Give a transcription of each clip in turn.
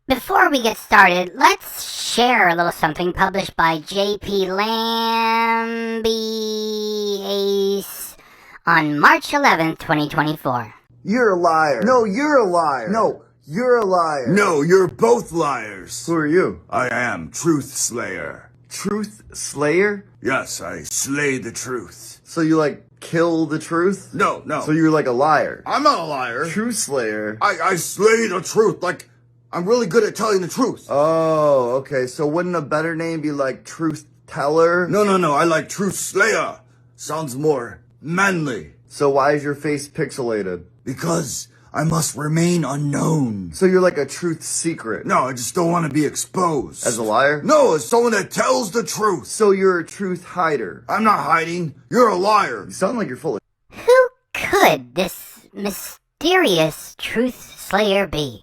Before we get started, let's share a little something published by J.P. Lambiase on March 11th, 2024. You're a liar. No, you're a liar. No, you're a liar. No, you're both liars. Who are you? I am Truth Slayer. Truth Slayer? Yes, I slay the truth. So you like kill the truth? No. So you're like a liar. I'm not a liar. Truth Slayer. I slay the truth. Like, I'm really good at telling the truth. Oh, okay. So wouldn't a better name be like Truth Teller? No. I like Truth Slayer. Sounds more manly. So why is your face pixelated? Because I must remain unknown. So you're like a truth secret? No, I just don't want to be exposed. As a liar? No, as someone that tells the truth. So you're a truth hider? I'm not hiding. You're a liar. You sound like you're full of... Who could this mysterious Truth Slayer be?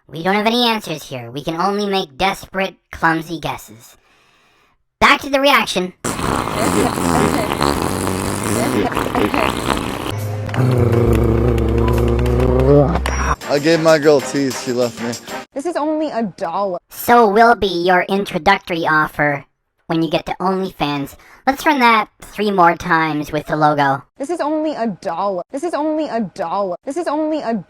We don't have any answers here. We can only make desperate, clumsy guesses. Back to the reaction. I gave my girl tease, she left me. This is only $1. So will be your introductory offer when you get to OnlyFans. Let's run that 3 more times with the logo. This is only $1. This is only $1. This is only $1.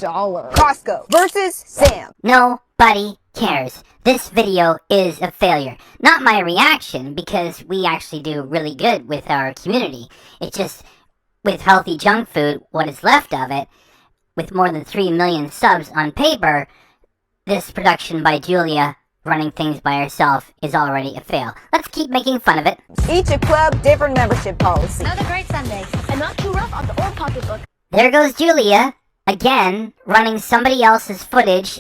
Costco versus Sam. Nobody cares. This video is a failure. Not my reaction, because we actually do really good with our community. It's just, with Healthy Junk Food, what is left of it, with more than 3 million subs on paper, this production by Julia running things by herself is already a fail. Let's keep making fun of it. Each a club, different membership policy. Another great Sunday, and not too rough on the old pocketbook. There goes Julia, again, running somebody else's footage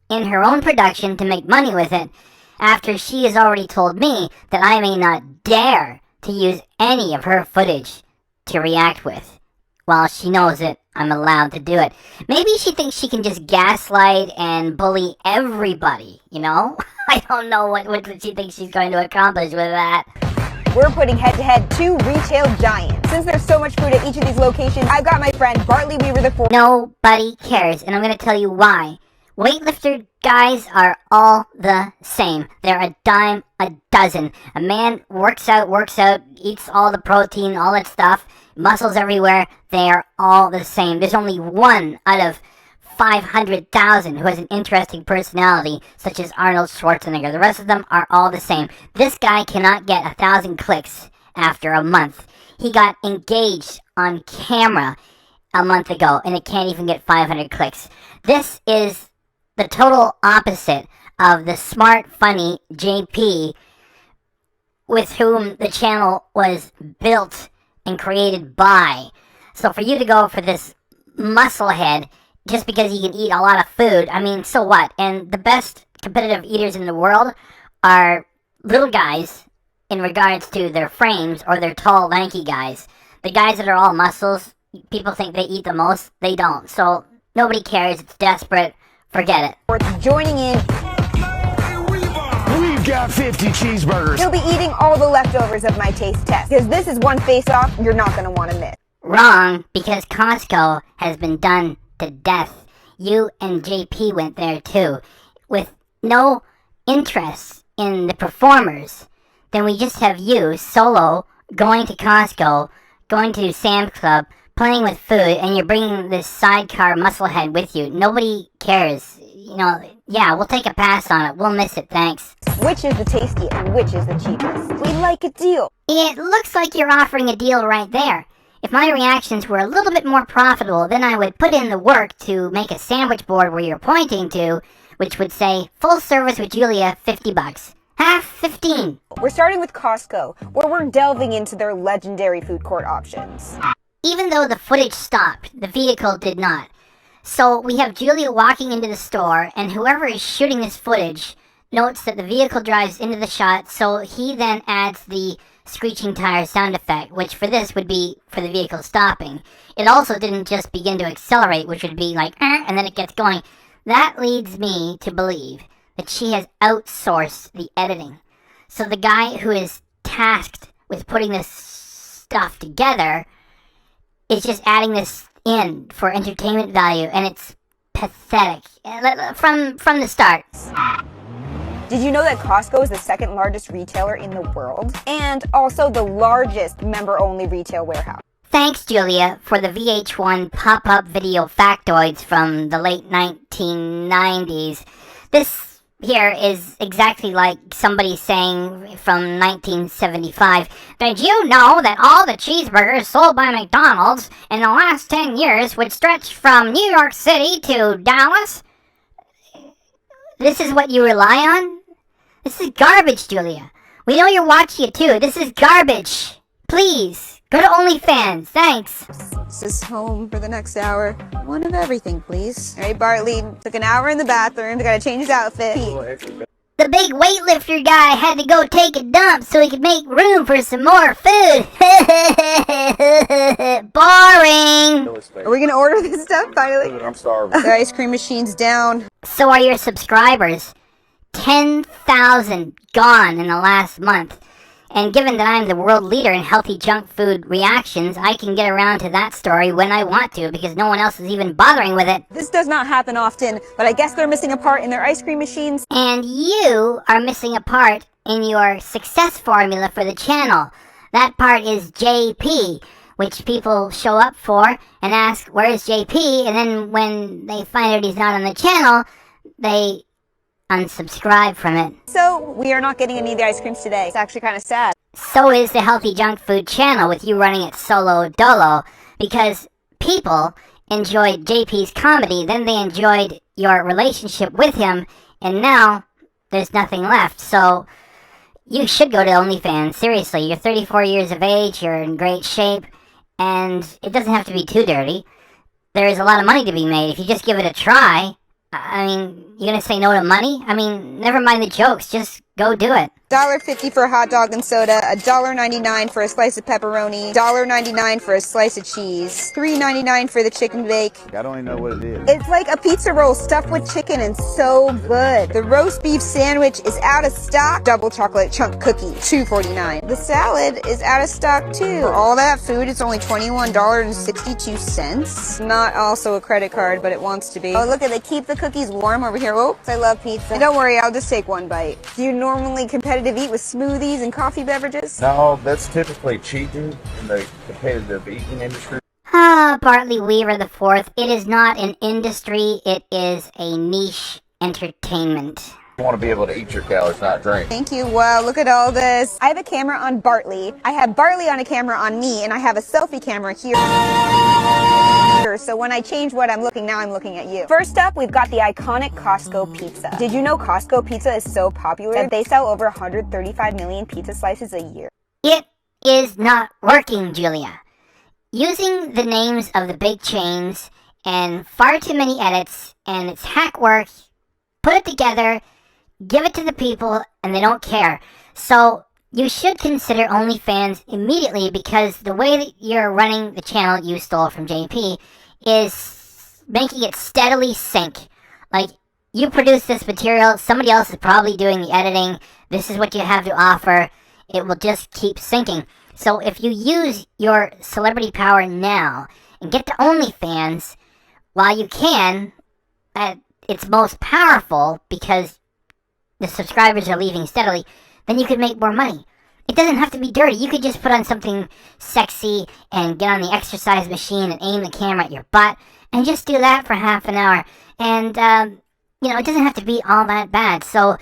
in her own production to make money with it, after she has already told me that I may not dare to use any of her footage to react with, while she knows that I'm allowed to do it. Maybe she thinks she can just gaslight and bully everybody, you know? I don't know what she thinks she's going to accomplish with that. We're putting head-to-head 2 retail giants. Since there's so much food at each of these locations, I've got my friend Bartley Weaver the Fourth. Nobody cares, and I'm going to tell you why. Weightlifter guys are all the same. They're a dime a dozen. A man works out, eats all the protein, all that stuff, muscles everywhere. They are all the same. There's only one out of 500,000 who has an interesting personality, such as Arnold Schwarzenegger. The rest of them are all the same. This guy cannot get 1,000 clicks after a month. He got engaged on camera a month ago, and it can't even get 500 clicks. This is the total opposite of the smart, funny JP with whom the channel was built and created by. So for you to go for this musclehead just because he can eat a lot of food, I mean, so what? And the best competitive eaters in the world are little guys in regards to their frames, or their tall, lanky guys. The guys that are all muscles, people think they eat the most. They don't. So nobody cares. It's desperate. Forget it. Joining in. We've got 50 cheeseburgers. He'll be eating all the leftovers of my taste test, because this is one face-off you're not going to want to miss. Wrong, because Costco has been done to death. You and JP went there too, with no interest in the performers. Then we just have you, solo, going to Costco, going to Sam's Club, playing with food, and you're bringing this sidecar musclehead with you. Nobody cares. You know, yeah, we'll take a pass on it. We'll miss it, thanks. Which is the tastiest and which is the cheapest? We'd like a deal. It looks like you're offering a deal right there. If my reactions were a little bit more profitable, then I would put in the work to make a sandwich board where you're pointing to, which would say, full service with Julia, $50. Half 15. We're starting with Costco, where we're delving into their legendary food court options. Even though the footage stopped, the vehicle did not. So we have Julia walking into the store, and whoever is shooting this footage notes that the vehicle drives into the shot, so he then adds the screeching tire sound effect, which for this would be for the vehicle stopping. It also didn't just begin to accelerate, which would be like, and then it gets going. That leads me to believe that she has outsourced the editing. So the guy who is tasked with putting this stuff together is just adding this in for entertainment value, and it's pathetic from the start. Did you know that Costco is the second largest retailer in the world? And also the largest member-only retail warehouse. Thanks, Julia, for the VH1 pop-up video factoids from the late 1990s. This here is exactly like somebody saying from 1975, did you know that all the cheeseburgers sold by McDonald's in the last 10 years would stretch from New York City to Dallas? This is what you rely on? This is garbage, Julia. We know you're watching it too. This is garbage. Please, go to OnlyFans. Thanks. This is home for the next hour. One of everything, please. All right, Bartley took an hour in the bathroom. Gotta change his outfit. The big weightlifter guy had to go take a dump so he could make room for some more food. Boring. Are we gonna order this stuff finally? I'm starving. The ice cream machine's down. So are your subscribers. 10,000 gone in the last month. And given that I'm the world leader in healthy junk food reactions, I can get around to that story when I want to because no one else is even bothering with it. This does not happen often, but I guess they're missing a part in their ice cream machines. And you are missing a part in your success formula for the channel. That part is JP, which people show up for and ask, where's JP? And then when they find out he's not on the channel, they unsubscribe from it. So we are not getting any of the ice creams today. It's actually kind of sad. So is the Healthy Junk Food channel with you running it solo dolo because people enjoyed JP's comedy, then they enjoyed your relationship with him, and now there's nothing left. So you should go to OnlyFans. Seriously, you're 34 years of age, you're in great shape, and it doesn't have to be too dirty. There is a lot of money to be made if you just give it a try. I mean, you gonna say no to money? I mean, never mind the jokes, just go do it. $1.50 for a hot dog and soda, $1.99 for a slice of pepperoni, $1.99 for a slice of cheese, $3.99 for the chicken bake. I don't even know what it is. It's like a pizza roll stuffed with chicken and so good. The roast beef sandwich is out of stock. Double chocolate chunk cookie, $2.49. The salad is out of stock too. For all that food, it's only $21.62. Not also a credit card, but it wants to be. Oh, look, they keep the cookies warm over here. Oh, I love pizza. Don't worry, I'll just take one bite. Do you normally competitive eat with smoothies and coffee beverages? No, that's typically cheating in the competitive eating industry. Bartley Weaver IV. It is not an industry, it is a niche entertainment. You want to be able to eat your calories, not drink. Thank you. Wow, look at all this. I have a camera on Bartley. I have Bartley on a camera on me, and I have a selfie camera here. So when I change what I'm looking, now I'm looking at you. First up, we've got the iconic Costco pizza. Did you know Costco pizza is so popular that they sell over 135 million pizza slices a year? It is not working, Julia. Using the names of the big chains and far too many edits, and it's hack work. Put it together, give it to the people, and they don't care. So you should consider OnlyFans immediately because the way that you're running the channel you stole from JP is making it steadily sink. Like, you produce this material, somebody else is probably doing the editing, this is what you have to offer, it will just keep sinking. So if you use your celebrity power now and get to OnlyFans while you can, at its most powerful because the subscribers are leaving steadily, then you could make more money. It doesn't have to be dirty. You could just put on something sexy and get on the exercise machine and aim the camera at your butt and just do that for half an hour. And, it doesn't have to be all that bad. So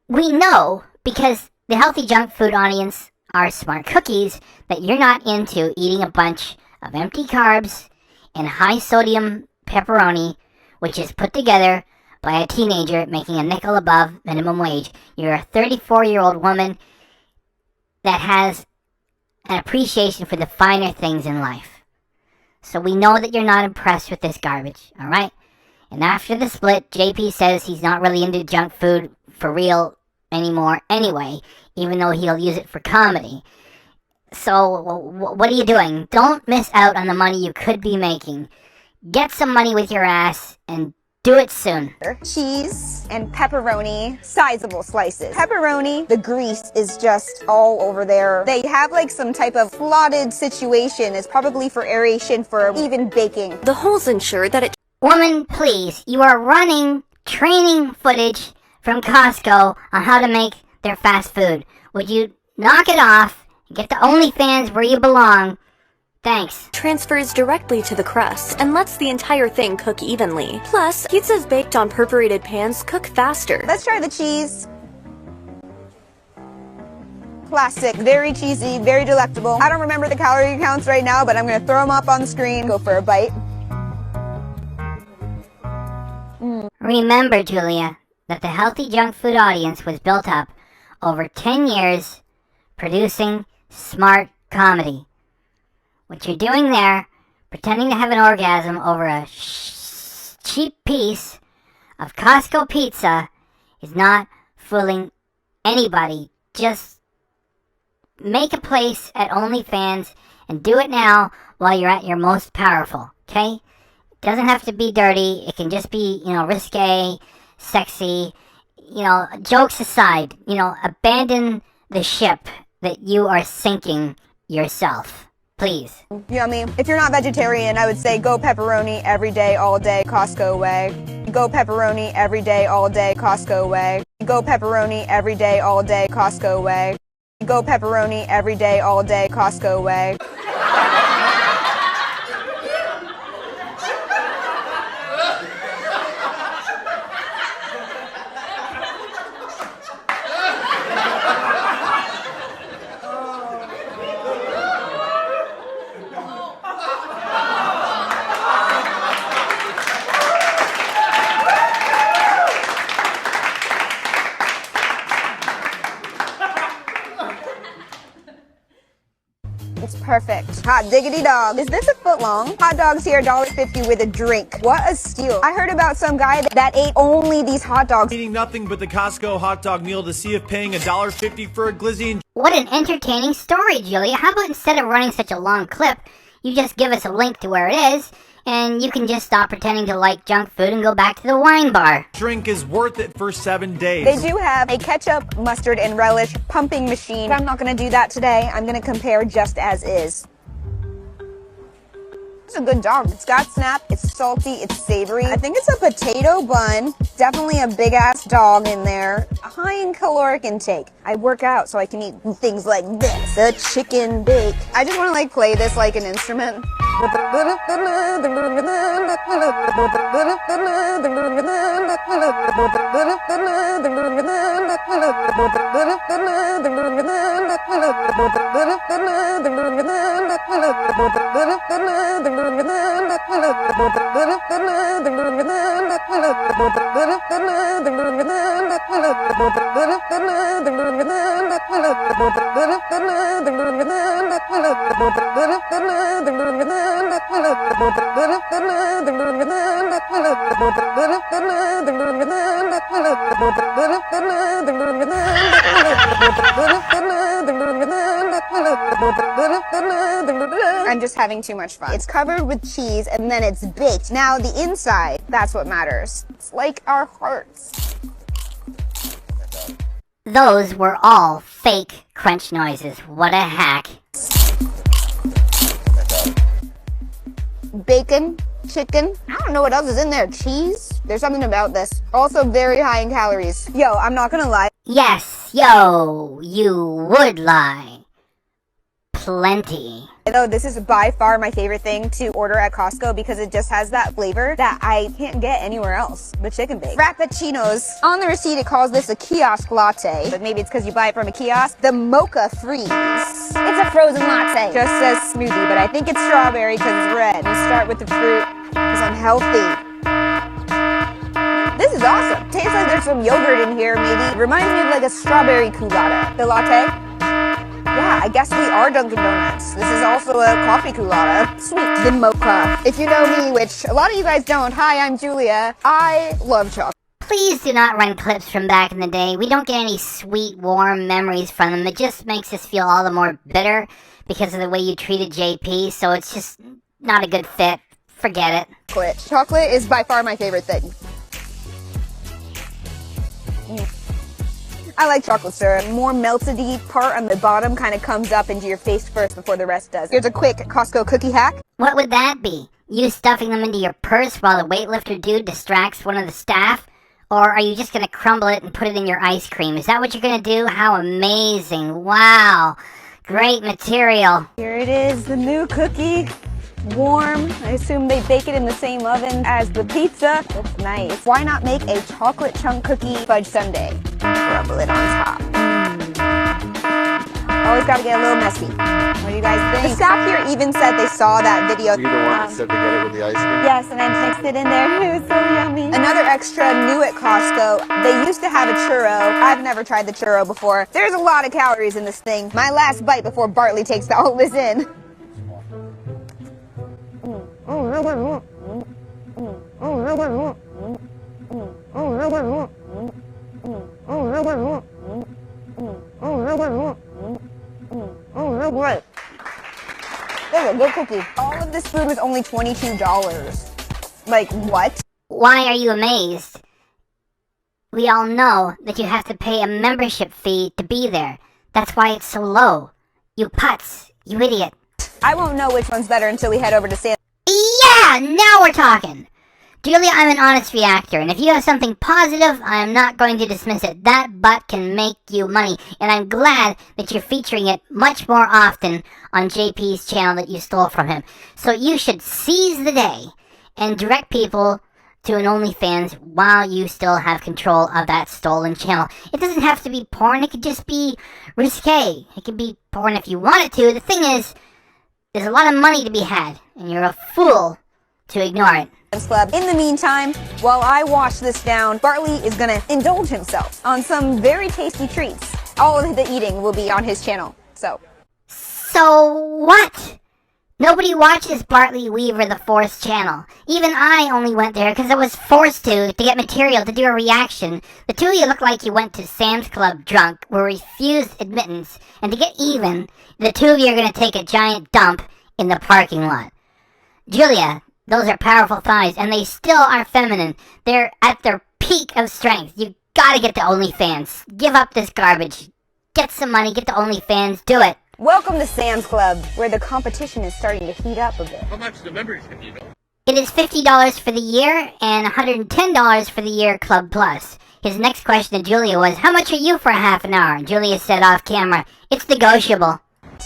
we know, because the healthy junk food audience are smart cookies, that you're not into eating a bunch of empty carbs and high sodium pepperoni, which is put together by a teenager making a nickel above minimum wage. You're a 34-year-old woman that has an appreciation for the finer things in life. So we know that you're not impressed with this garbage, alright? And after the split, JP says he's not really into junk food for real anymore anyway, even though he'll use it for comedy. So what are you doing? Don't miss out on the money you could be making. Get some money with your ass and Do it soon. Cheese and pepperoni, sizable slices. Pepperoni, the grease is just all over there. They have like some type of slotted situation. It's probably for aeration for even baking. The holes ensure that it Woman, please, you are running training footage from Costco on how to make their fast food. Would you knock it off and get to OnlyFans where you belong? Thanks. transfers directly to the crust and lets the entire thing cook evenly. Plus, pizzas baked on perforated pans cook faster. Let's try the cheese. Classic, very cheesy, very delectable. I don't remember the calorie counts right now, but I'm gonna throw them up on the screen. Go for a bite. Remember, Julia, that the Healthy Junk Food audience was built up over 10 years producing smart comedy. What you're doing there, pretending to have an orgasm over a cheap piece of Costco pizza, is not fooling anybody. Just make a place at OnlyFans and do it now while you're at your most powerful, okay? It doesn't have to be dirty. It can just be, risque, sexy. Jokes aside, abandon the ship that you are sinking yourself. Please. Yummy. If you're not vegetarian, I would say go pepperoni every day, all day, Costco way. Go pepperoni every day, all day, Costco way. Go pepperoni every day, all day, Costco way. Go pepperoni every day, all day, Costco way. It's perfect. Hot diggity dog. Is this a foot long? Hot dogs here, $1.50 with a drink. What a steal. I heard about some guy that ate only these hot dogs. Eating nothing but the Costco hot dog meal to see if paying $1.50 for a glizzy and What an entertaining story, Julia. How about instead of running such a long clip, you just give us a link to where it is, and you can just stop pretending to like junk food and go back to the wine bar. drink is worth it for 7 days. They do have a ketchup, mustard, and relish pumping machine. But I'm not gonna do that today. I'm gonna compare just as is. It's a good dog. It's got snap, it's salty, it's savory. I think it's a potato bun. Definitely a big ass dog in there. High in caloric intake. I work out so I can eat things like this. A chicken bake. I just wanna play this like an instrument. I'm just having too much fun. It's covered with cheese and then it's baked. Now the inside, that's what matters. It's like our hearts. Those were all fake crunch noises. What a hack. Bacon, chicken. I don't know what else is in there. Cheese? There's something about this. Also very high in calories. Yo, I'm not gonna lie. Yes, yo, you would lie. Plenty. Though this is by far my favorite thing to order at Costco because it just has that flavor that I can't get anywhere else. The chicken bake. Frappuccinos. On the receipt it calls this a kiosk latte, but maybe it's because you buy it from a kiosk. The mocha freeze. It's a frozen latte. Just says smoothie, but I think it's strawberry because it's red. We start with the fruit because I'm healthy. This is awesome. Tastes like there's some yogurt in here maybe. Reminds me of like a strawberry culotta. The latte. Yeah, I guess we are Dunkin' Donuts. This is also a coffee culotta. Sweet. The mocha. If you know me, which a lot of you guys don't, hi, I'm Julia. I love chocolate. Please do not run clips from back in the day. We don't get any sweet, warm memories from them. It just makes us feel all the more bitter because of the way you treated JP, so it's just not a good fit. Forget it. Chocolate is by far my favorite thing. I like chocolate syrup. More melted-y part on the bottom kind of comes up into your face first before the rest does. Here's a quick Costco cookie hack. What would that be? You stuffing them into your purse while the weightlifter dude distracts one of the staff? Or are you just going to crumble it and put it in your ice cream? Is that what you're going to do? How amazing. Wow. Great material. Here it is, the new cookie. Warm. I assume they bake it in the same oven as the pizza. Looks nice. Why not make a chocolate chunk cookie fudge sundae? Crumble it on top. Always gotta get a little messy. What do you guys think? The staff here even said they saw that video. You the one that said to get it with the ice cream? Yes, and I mixed it in there. It was so yummy. Another extra new at Costco. They used to have a churro. I've never tried the churro before. There's a lot of calories in this thing. My last bite before Bartley takes all this in. Great. That's a good cookie. All of this food was only $22. Like, what? Why are you amazed? We all know that you have to pay a membership fee to be there. That's why it's so low. You putz. You idiot. I won't know which one's better until we head over to Sam. Yeah, now we're talking. Julia, I'm an honest reactor, and if you have something positive, I am not going to dismiss it. That butt can make you money, and I'm glad that you're featuring it much more often on JP's channel that you stole from him. So you should seize the day and direct people to an OnlyFans while you still have control of that stolen channel. It doesn't have to be porn, it could just be risque. It can be porn if you want it to. The thing is, there's a lot of money to be had, and you're a fool to ignore it. Club. In the meantime, while I wash this down, Bartley is gonna indulge himself on some very tasty treats. All of the eating will be on his channel, so. So what? Nobody watches Bartley Weaver the Fourth's channel. Even I only went there because I was forced to get material to do a reaction. The two of you look like you went to Sam's Club drunk, were refused admittance, and to get even, the two of you are going to take a giant dump in the parking lot. Julia, those are powerful thighs, and they still are feminine. They're at their peak of strength. You gotta get to OnlyFans. Give up this garbage. Get some money, get to OnlyFans, do it. Welcome to Sam's Club, where the competition is starting to heat up a bit. How much the membership, you know? It is $50 for the year and $110 for the year Club Plus. His next question to Julia was, how much are you for a half an hour? And Julia said off camera, it's negotiable.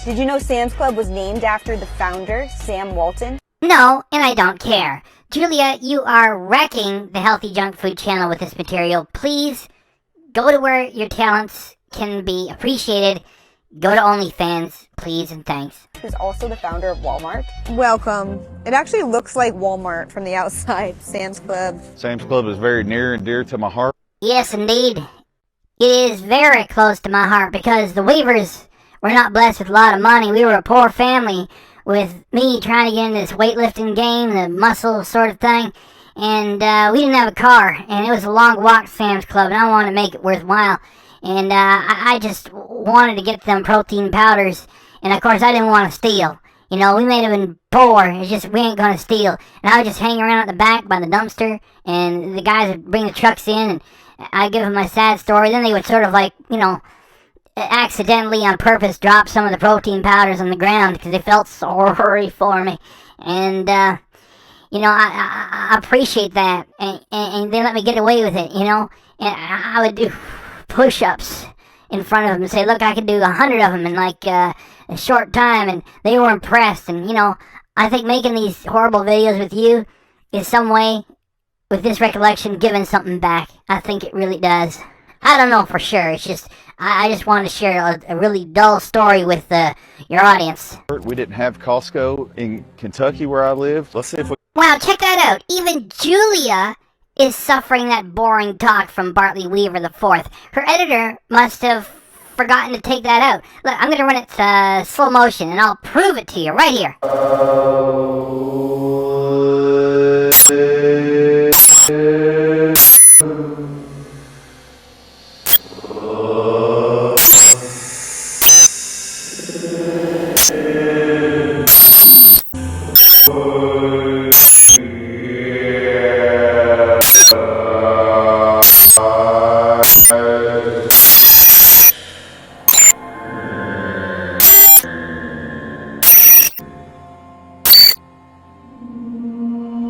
Did you know Sam's Club was named after the founder, Sam Walton? No, and I don't care. Julia, you are wrecking the Healthy Junk Food channel with this material. Please, go to where your talents can be appreciated. Go to OnlyFans, please and thanks. Who's also the founder of Walmart. Welcome. It actually looks like Walmart from the outside. Sam's Club. Sam's Club is very near and dear to my heart. Yes, indeed. It is very close to my heart because the Weavers were not blessed with a lot of money. We were a poor family with me trying to get into this weightlifting game, the muscle sort of thing. And we didn't have a car, and it was a long walk to Sam's Club, and I wanted to make it worthwhile. And I just wanted to get them protein powders, and of course I didn't want to steal. You know, we may have been poor, it's just we ain't gonna steal. And I would just hang around at the back by the dumpster, and the guys would bring the trucks in, and I'd give them my sad story. Then they would sort of like, you know, accidentally on purpose drop some of the protein powders on the ground because they felt sorry for me. And, you know, I appreciate that. And they let me get away with it, you know. And I would do push-ups in front of them and say, look, I can do 100 of them in like a short time. And they were impressed. And, you know, I think making these horrible videos with you is some way, with this recollection, giving something back. I think it really does. I don't know for sure. It's just, I just wanted to share a really dull story with your audience. We didn't have Costco in Kentucky where I live. Let's see if we... Wow, check that out. Even Julia is suffering that boring talk from Bartley Weaver the Fourth. Her editor must have forgotten to take that out. Look, I'm going to run it slow motion, and I'll prove it to you right here.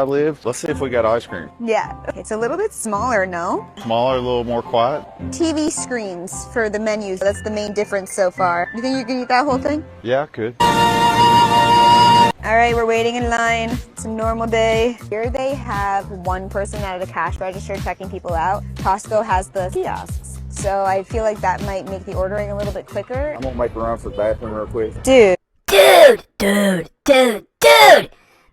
live. Let's see if we got ice cream. Yeah. It's a little bit smaller, no? Smaller, a little more quiet. TV screens for the menus. That's the main difference so far. You think you can eat that whole thing? Yeah, I could. All right, we're waiting in line. It's a normal day. Here they have one person at a cash register checking people out. Costco has the kiosks. So I feel like that might make the ordering a little bit quicker. I'm gonna make a run for the bathroom real quick. Dude.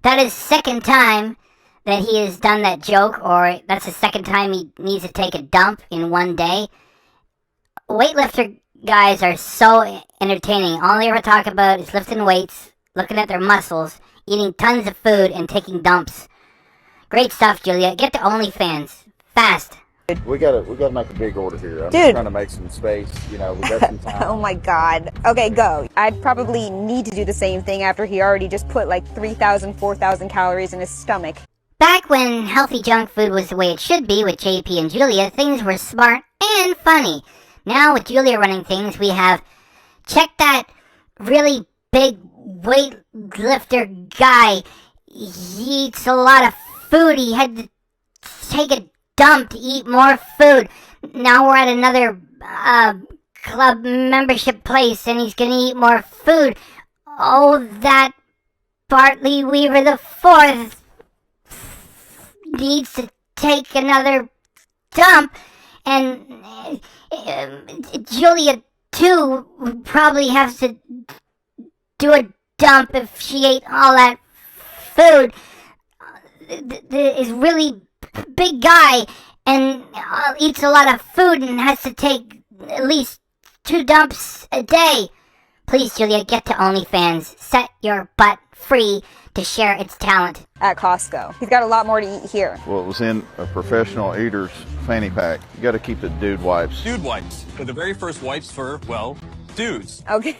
That is second time that he has done that joke, or that's the second time he needs to take a dump in one day. Weightlifter guys are so entertaining. All they ever talk about is lifting weights, looking at their muscles, eating tons of food, and taking dumps. Great stuff, Julia. Get to OnlyFans. Fast. We gotta make a big order here. I'm Dude. just trying to make some space. You know, we got some time. Oh my god. Okay, go. I'd probably need to do the same thing after he already just put like 3,000, 4,000 calories in his stomach. Back when healthy junk food was the way it should be with JP and Julia, things were smart and funny. Now with Julia running things, we have check that really big weightlifter guy. He eats a lot of food. He had to take a dump to eat more food. Now we're at another club membership place and he's gonna eat more food. Oh, that Bartley Weaver the Fourth needs to take another dump, and Julia too probably has to do a dump if she ate all that food. Is really big guy and eats a lot of food and has to take at least 2 dumps a day. Please, Julia, get to OnlyFans. Set your butt free to share its talent. At Costco. He's got a lot more to eat here. Well, it was in a professional eater's fanny pack. You gotta keep the dude wipes. Dude wipes. For the very first wipes for, well, dudes. Okay.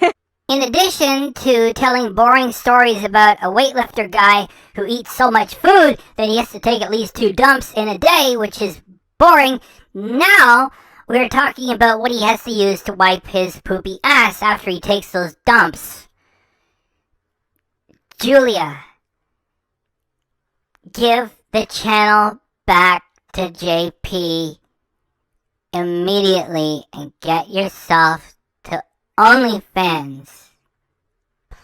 In addition to telling boring stories about a weightlifter guy who eats so much food that he has to take at least 2 dumps in a day, which is boring, now we're talking about what he has to use to wipe his poopy ass after he takes those dumps. Julia, give the channel back to JP immediately and get yourself to OnlyFans.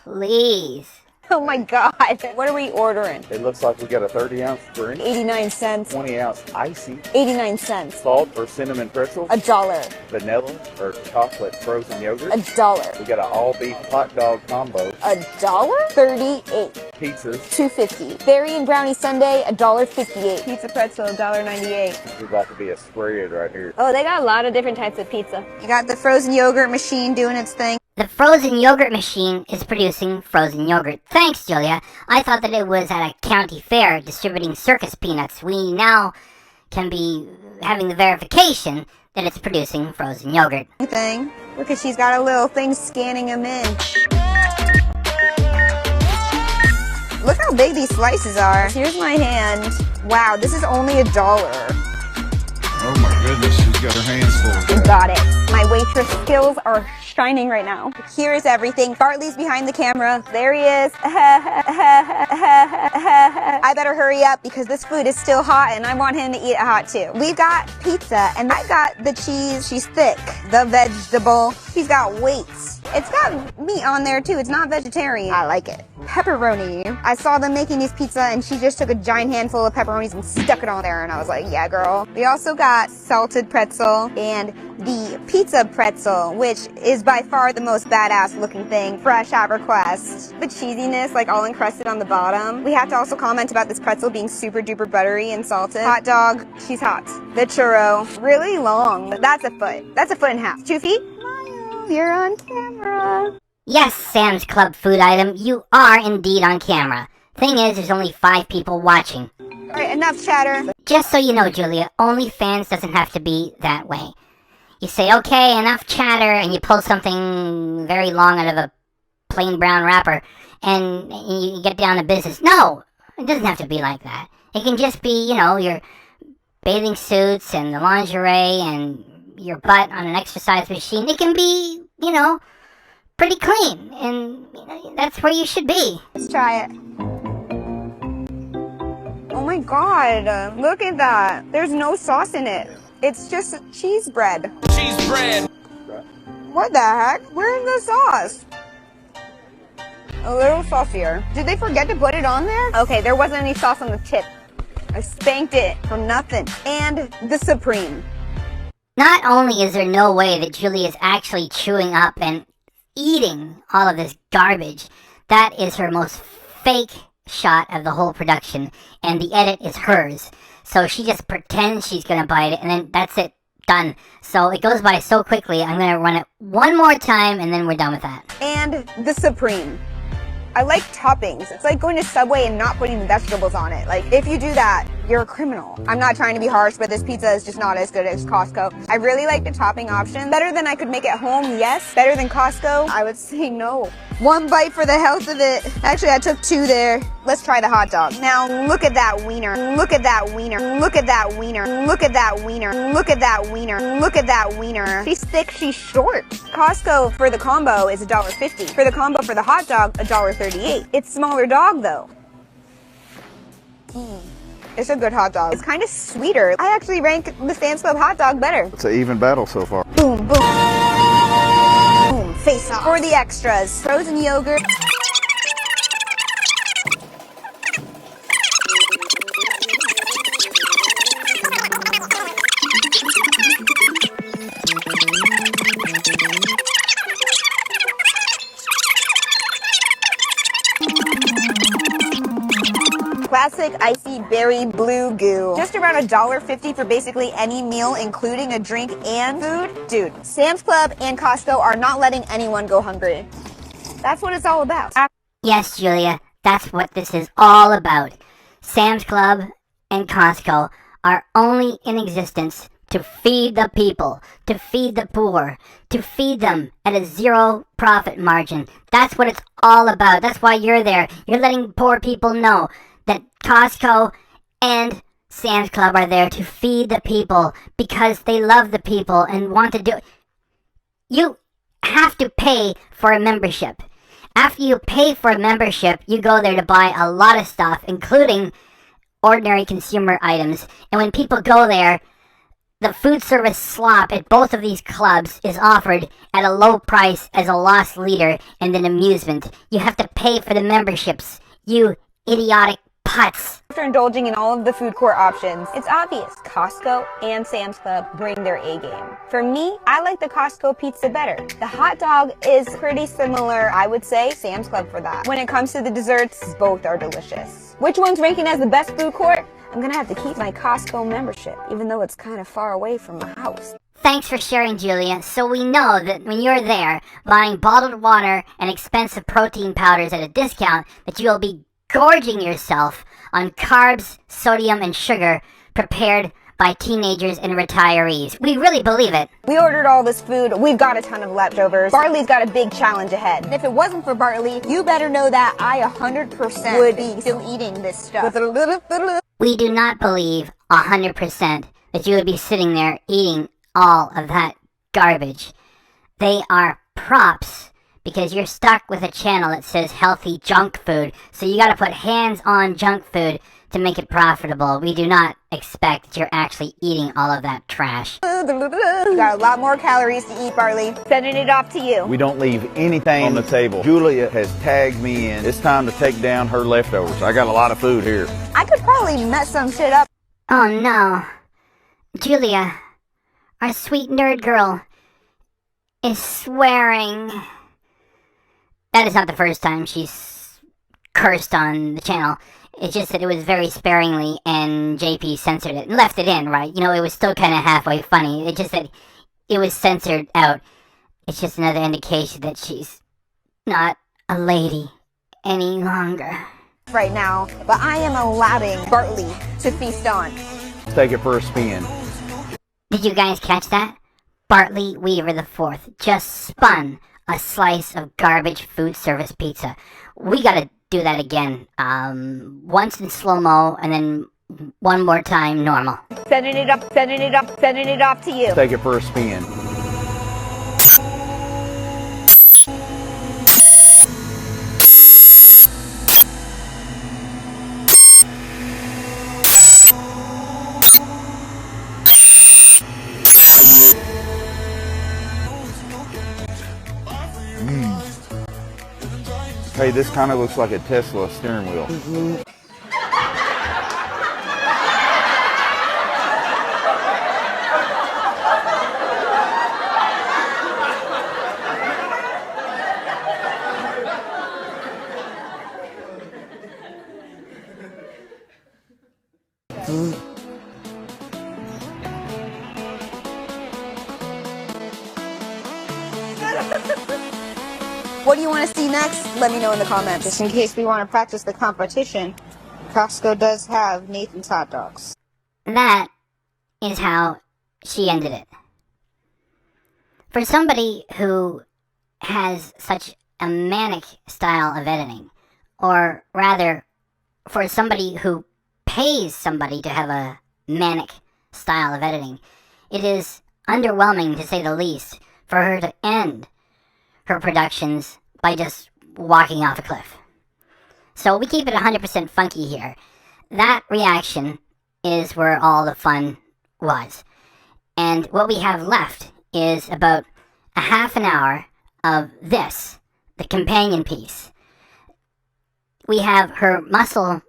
Please. Oh my god. What are we ordering? It looks like we got a 30-ounce drink, 89 cents. 20-ounce icy, 89 cents. salt or cinnamon pretzel, $1. vanilla or chocolate frozen yogurt. $1. We got an all-beef hot dog combo, $1.38. pizzas. $2.50. Berry and brownie sundae, $1.58. Pizza pretzel, $1.98. This is about to be a spread right here. Oh, they got a lot of different types of pizza. You got the frozen yogurt machine doing its thing. The frozen yogurt machine is producing frozen yogurt. Thanks, Julia. I thought that it was at a county fair distributing circus peanuts. We now can be having the verification that it's producing frozen yogurt. Thing. Look at, she's got a little thing scanning them in. Look how big these slices are. Here's my hand. Wow, this is only $1. Oh my goodness, she's got her hands full. You got it. My waitress skills are shining right now. Here's everything. Bartley's behind the camera. There he is. I better hurry up because this food is still hot and I want him to eat it hot too. We've got pizza and I got the cheese. She's thick. The vegetable. He's got weights. It's got meat on there too. It's not vegetarian. I like it. Pepperoni. I saw them making these pizza and she just took a giant handful of pepperonis and stuck it on there and I was like, yeah girl. We also got salted pretzel and the pizza pretzel, which is by far the most badass looking thing. Fresh at request. The cheesiness like all encrusted on the bottom. We have to also comment about this pretzel being super duper buttery and salted. Hot dog. She's hot. The churro. Really long. That's a foot. That's a foot and a half. 2 feet. Miles, you're on camera. Yes, Sam's Club food item, you are indeed on camera. Thing is, there's only 5 people watching. Alright, enough chatter. Just so you know, Julia, OnlyFans doesn't have to be that way. You say, okay, enough chatter, and you pull something very long out of a plain brown wrapper, and you get down to business. No, it doesn't have to be like that. It can just be, you know, your bathing suits and the lingerie and your butt on an exercise machine. It can be, you know, pretty clean, and you know, that's where you should be. Let's try it. Oh my god, look at that. There's no sauce in it. It's just cheese bread. Cheese bread. What the heck? Where's the sauce? A little saucier. Did they forget to put it on there? Okay, there wasn't any sauce on the tip. I spanked it for nothing. And the Supreme. Not only is there no way that Julie is actually chewing up and eating all of this garbage, that is her most fake shot of the whole production, and the edit is hers. So she just pretends she's gonna bite it, and then that's it, done. So it goes by so quickly, I'm gonna run it one more time, and then we're done with that. And the Supreme. I like toppings. It's like going to Subway and not putting vegetables on it. Like, if you do that, you're a criminal. I'm not trying to be harsh, but this pizza is just not as good as Costco. I really like the topping option. Better than I could make at home, yes. Better than Costco, I would say no. One bite for the health of it. Actually, I took two there. Let's try the hot dog. Now, look at that wiener. Look at that wiener. Look at that wiener. Look at that wiener. Look at that wiener. Look at that wiener. She's thick, she's short. Costco for the combo is $1.50. For the combo for the hot dog, $1.38. It's smaller dog though. It's a good hot dog. It's kind of sweeter. I actually rank the Sam's Club hot dog better. It's an even battle so far. Boom, boom. Boom, face off. For the extras, frozen yogurt. Classic icy berry blue goo. Just around $1.50 for basically any meal, including a drink and food. Dude, Sam's Club and Costco are not letting anyone go hungry. That's what it's all about. Yes, Julia, that's what this is all about. Sam's Club and Costco are only in existence to feed the people, to feed the poor, to feed them at a zero profit margin. That's what it's all about. That's why you're there. You're letting poor people know that Costco and Sam's Club are there to feed the people because they love the people and want to do it. You have to pay for a membership. After you pay for a membership, you go there to buy a lot of stuff, including ordinary consumer items. And when people go there, the food service slop at both of these clubs is offered at a low price as a lost leader and an amusement. You have to pay for the memberships, you idiotic putz. After indulging in all of the food court options, it's obvious Costco and Sam's Club bring their A game. For me, I like the Costco pizza better. The hot dog is pretty similar, I would say, Sam's Club for that. When it comes to the desserts, both are delicious. Which one's ranking as the best food court? I'm gonna have to keep my Costco membership, even though it's kind of far away from my house. Thanks for sharing, Julia. So we know that when you're there buying bottled water and expensive protein powders at a discount, that you'll be gorging yourself on carbs, sodium, and sugar prepared by teenagers and retirees. We really believe it. We ordered all this food. We've got a ton of leftovers. Bartley's got a big challenge ahead. And if it wasn't for Bartley, you better know that I 100% would be still eating this stuff. We do not believe 100% that you would be sitting there eating all of that garbage. They are props because you're stuck with a channel that says healthy junk food. So you gotta put hands on junk food to make it profitable. We do not expect that you're actually eating all of that trash. Got a lot more calories to eat, Bartley. Sending it off to you. We don't leave anything on the table. Julia has tagged me in. It's time to take down her leftovers. I got a lot of food here. I could probably mess some shit up. Oh no. Julia, our sweet nerd girl, is swearing. That is not the first time she's cursed on the channel. It's just that it was very sparingly and JP censored it and left it in, right? You know, it was still kind of halfway funny. It's just that it was censored out. It's just another indication that she's not a lady any longer. Right now, but I am allowing Bartley to feast on. Let's take it for a spin. Did you guys catch that? Bartley Weaver IV just spun a slice of garbage food service pizza. We gotta do that again. Once in slow-mo and then one more time normal. Sending it off to you. Let's take it for a spin. Hey, this kind of looks like a Tesla steering wheel. What do you want to see next? Let me know in the comments. Just in case we want to practice the competition, Costco does have Nathan's hot dogs. That is how she ended it. For somebody who has such a manic style of editing, or rather, for somebody who pays somebody to have a manic style of editing, it is underwhelming, to say the least, for her to end her productions by just walking off a cliff. So we keep it 100% funky here. That reaction is where all the fun was. And what we have left is about a half an hour of this, the companion piece. We have her muscle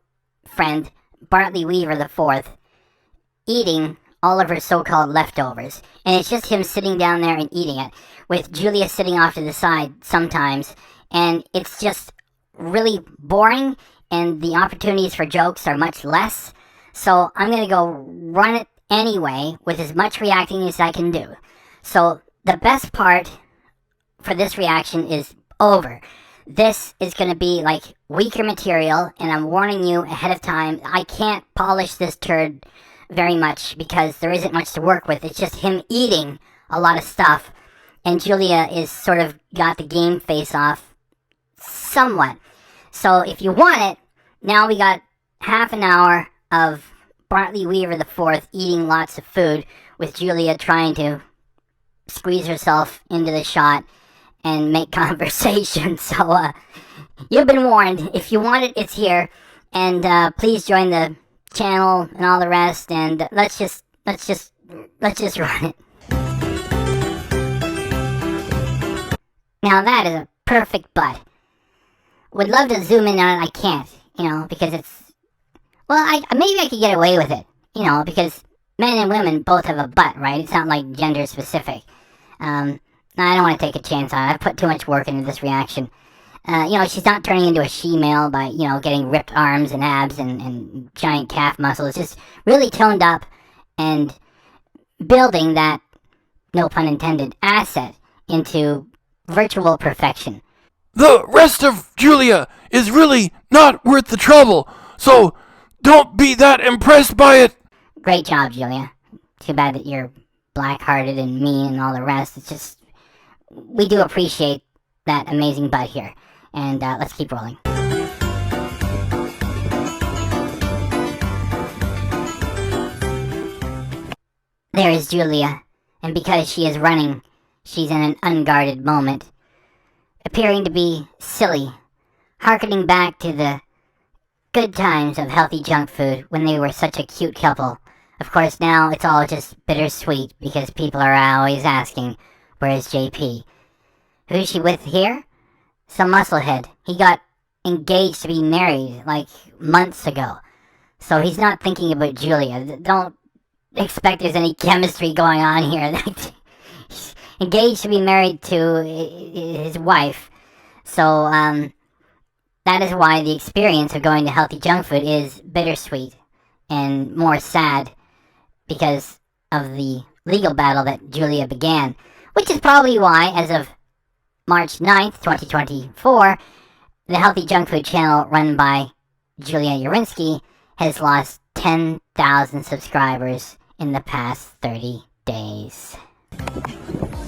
friend, Bartley Weaver IV, eating all of her so-called leftovers. And it's just him sitting down there and eating it, with Julia sitting off to the side sometimes. And it's just really boring, and the opportunities for jokes are much less. So I'm going to go run it anyway with as much reacting as I can do. So the best part for this reaction is over. This is going to be like weaker material, and I'm warning you ahead of time, I can't polish this turd very much because there isn't much to work with. It's just him eating a lot of stuff, and Julia is sort of got the game face off somewhat. So if you want it, now we got half an hour of Bartley Weaver IV eating lots of food with Julia trying to squeeze herself into the shot and make conversation. So you've been warned. If you want it, it's here. And please join the channel and all the rest, and let's just run it. Now that is a perfect butt. Would love to zoom in on it, I can't, because it's, well, maybe I could get away with it, because men and women both have a butt, right? It's not like gender specific. I don't want to take a chance on it. I've put too much work into this reaction. She's not turning into a she-male by, getting ripped arms and abs and giant calf muscles. It's just really toned up and building that, no pun intended, asset into virtual perfection. The rest of Julia is really not worth the trouble, so don't be that impressed by it. Great job, Julia. Too bad that you're black-hearted and mean and all the rest. It's just, we do appreciate that amazing butt here. And let's keep rolling. There is Julia, and because she is running, she's in an unguarded moment, appearing to be silly, harkening back to the good times of healthy junk food when they were such a cute couple. Of course, now it's all just bittersweet because people are always asking, where's JP? Who's she with here? Some musclehead. He got engaged to be married like months ago. So he's not thinking about Julia. Don't expect there's any chemistry going on here. He's engaged to be married to his wife. So that is why the experience of going to healthy junk food is bittersweet and more sad because of the legal battle that Julia began. Which is probably why, as of March 9th, 2024, the Healthy Junk Food channel run by Julia Yarinsky has lost 10,000 subscribers in the past 30 days.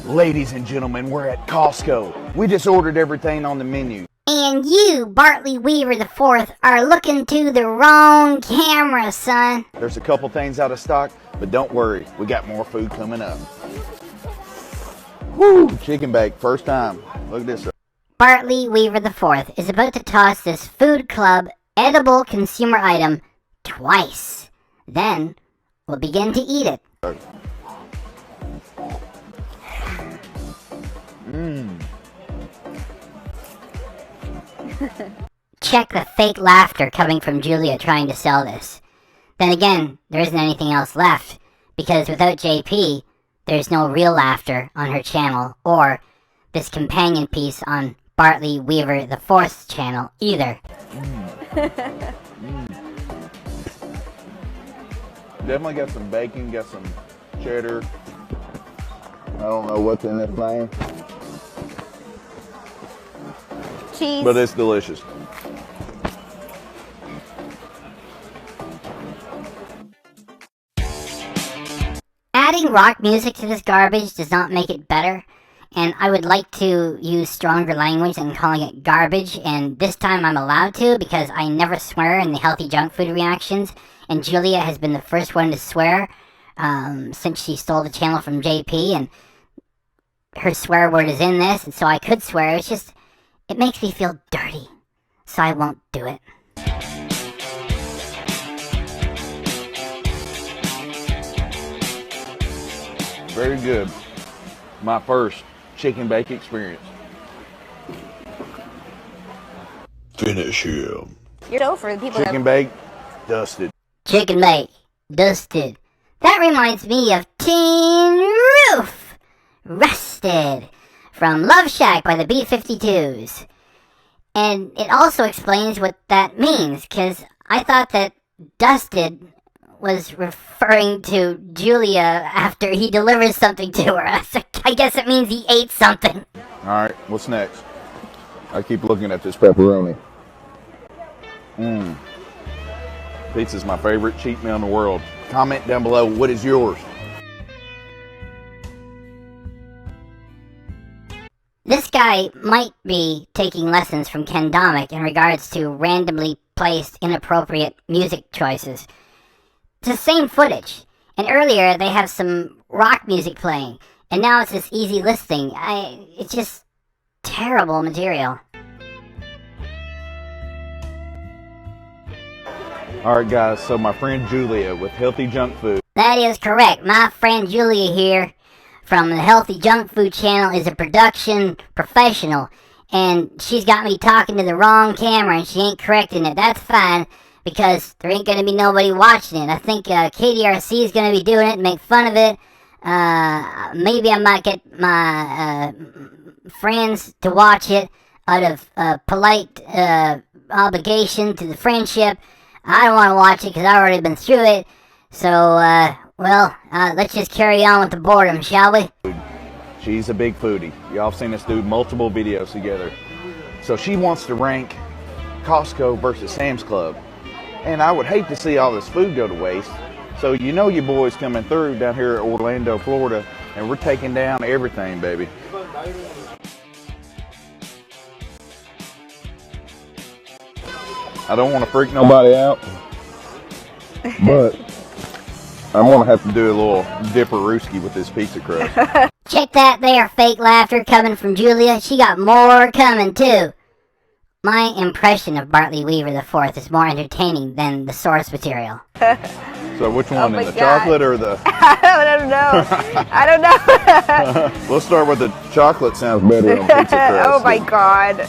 Ladies and gentlemen, we're at Costco. We just ordered everything on the menu. And you, Bartley Weaver IV, are looking to the wrong camera, son. There's a couple things out of stock, but don't worry, we got more food coming up. Woo! Chicken bake, first time. Look at this. Bartley Weaver IV is about to toss this Food Club edible consumer item twice. Then we'll begin to eat it. Check the fake laughter coming from Julia trying to sell this. Then again, there isn't anything else left, because without JP, there's no real laughter on her channel, or this companion piece on Bartley Weaver IV's channel either. Definitely got some bacon, got some cheddar. I don't know what's in this thing, Cheese. but it's delicious. Adding rock music to this garbage does not make it better, and I would like to use stronger language than calling it garbage, and this time I'm allowed to because I never swear in the Healthy Junk Food reactions, and Julia has been the first one to swear since she stole the channel from JP, and her swear word is in this, and so I could swear. It's just, it makes me feel dirty, so I won't do it. Very good. My first chicken bake experience. Finish him. You're so for the people Chicken bake, dusted. Chicken bake, dusted. That reminds me of Teen Roof, Rusted, from Love Shack by the B-52s. And it also explains what that means, because I thought that dusted was referring to Julia after he delivers something to her. So I guess it means he ate something. All right, what's next? I keep looking at this pepperoni. Pizza's my favorite cheat meal in the world. Comment down below, what is yours? This guy might be taking lessons from Ken Domik in regards to randomly placed inappropriate music choices. It's the same footage, and earlier they have some rock music playing, and now it's this easy listing. It's just terrible material. Alright guys, so my friend Julia with Healthy Junk Food. That is correct. My friend Julia here from the Healthy Junk Food channel is a production professional, and she's got me talking to the wrong camera and she ain't correcting it. That's fine, because there ain't gonna be nobody watching it. I think KDRC is gonna be doing it and make fun of it. Maybe I might get my friends to watch it out of polite obligation to the friendship. I don't want to watch it because I've already been through it. So, let's just carry on with the boredom, shall we? She's a big foodie. Y'all have seen us do multiple videos together. So she wants to rank Costco versus Sam's Club. And I would hate to see all this food go to waste. So you know your boy's coming through down here at Orlando, Florida, and we're taking down everything, baby. I don't want to freak nobody out, but I'm going to have to do a little dipperooski with this pizza crust. Check that there, fake laughter coming from Julia. She got more coming, too. My impression of Bartley Weaver IV is more entertaining than the source material. So which one, my the God. chocolate or the... I don't know. I don't know. Let's start with the chocolate, sounds better on pizza crust. Oh my God.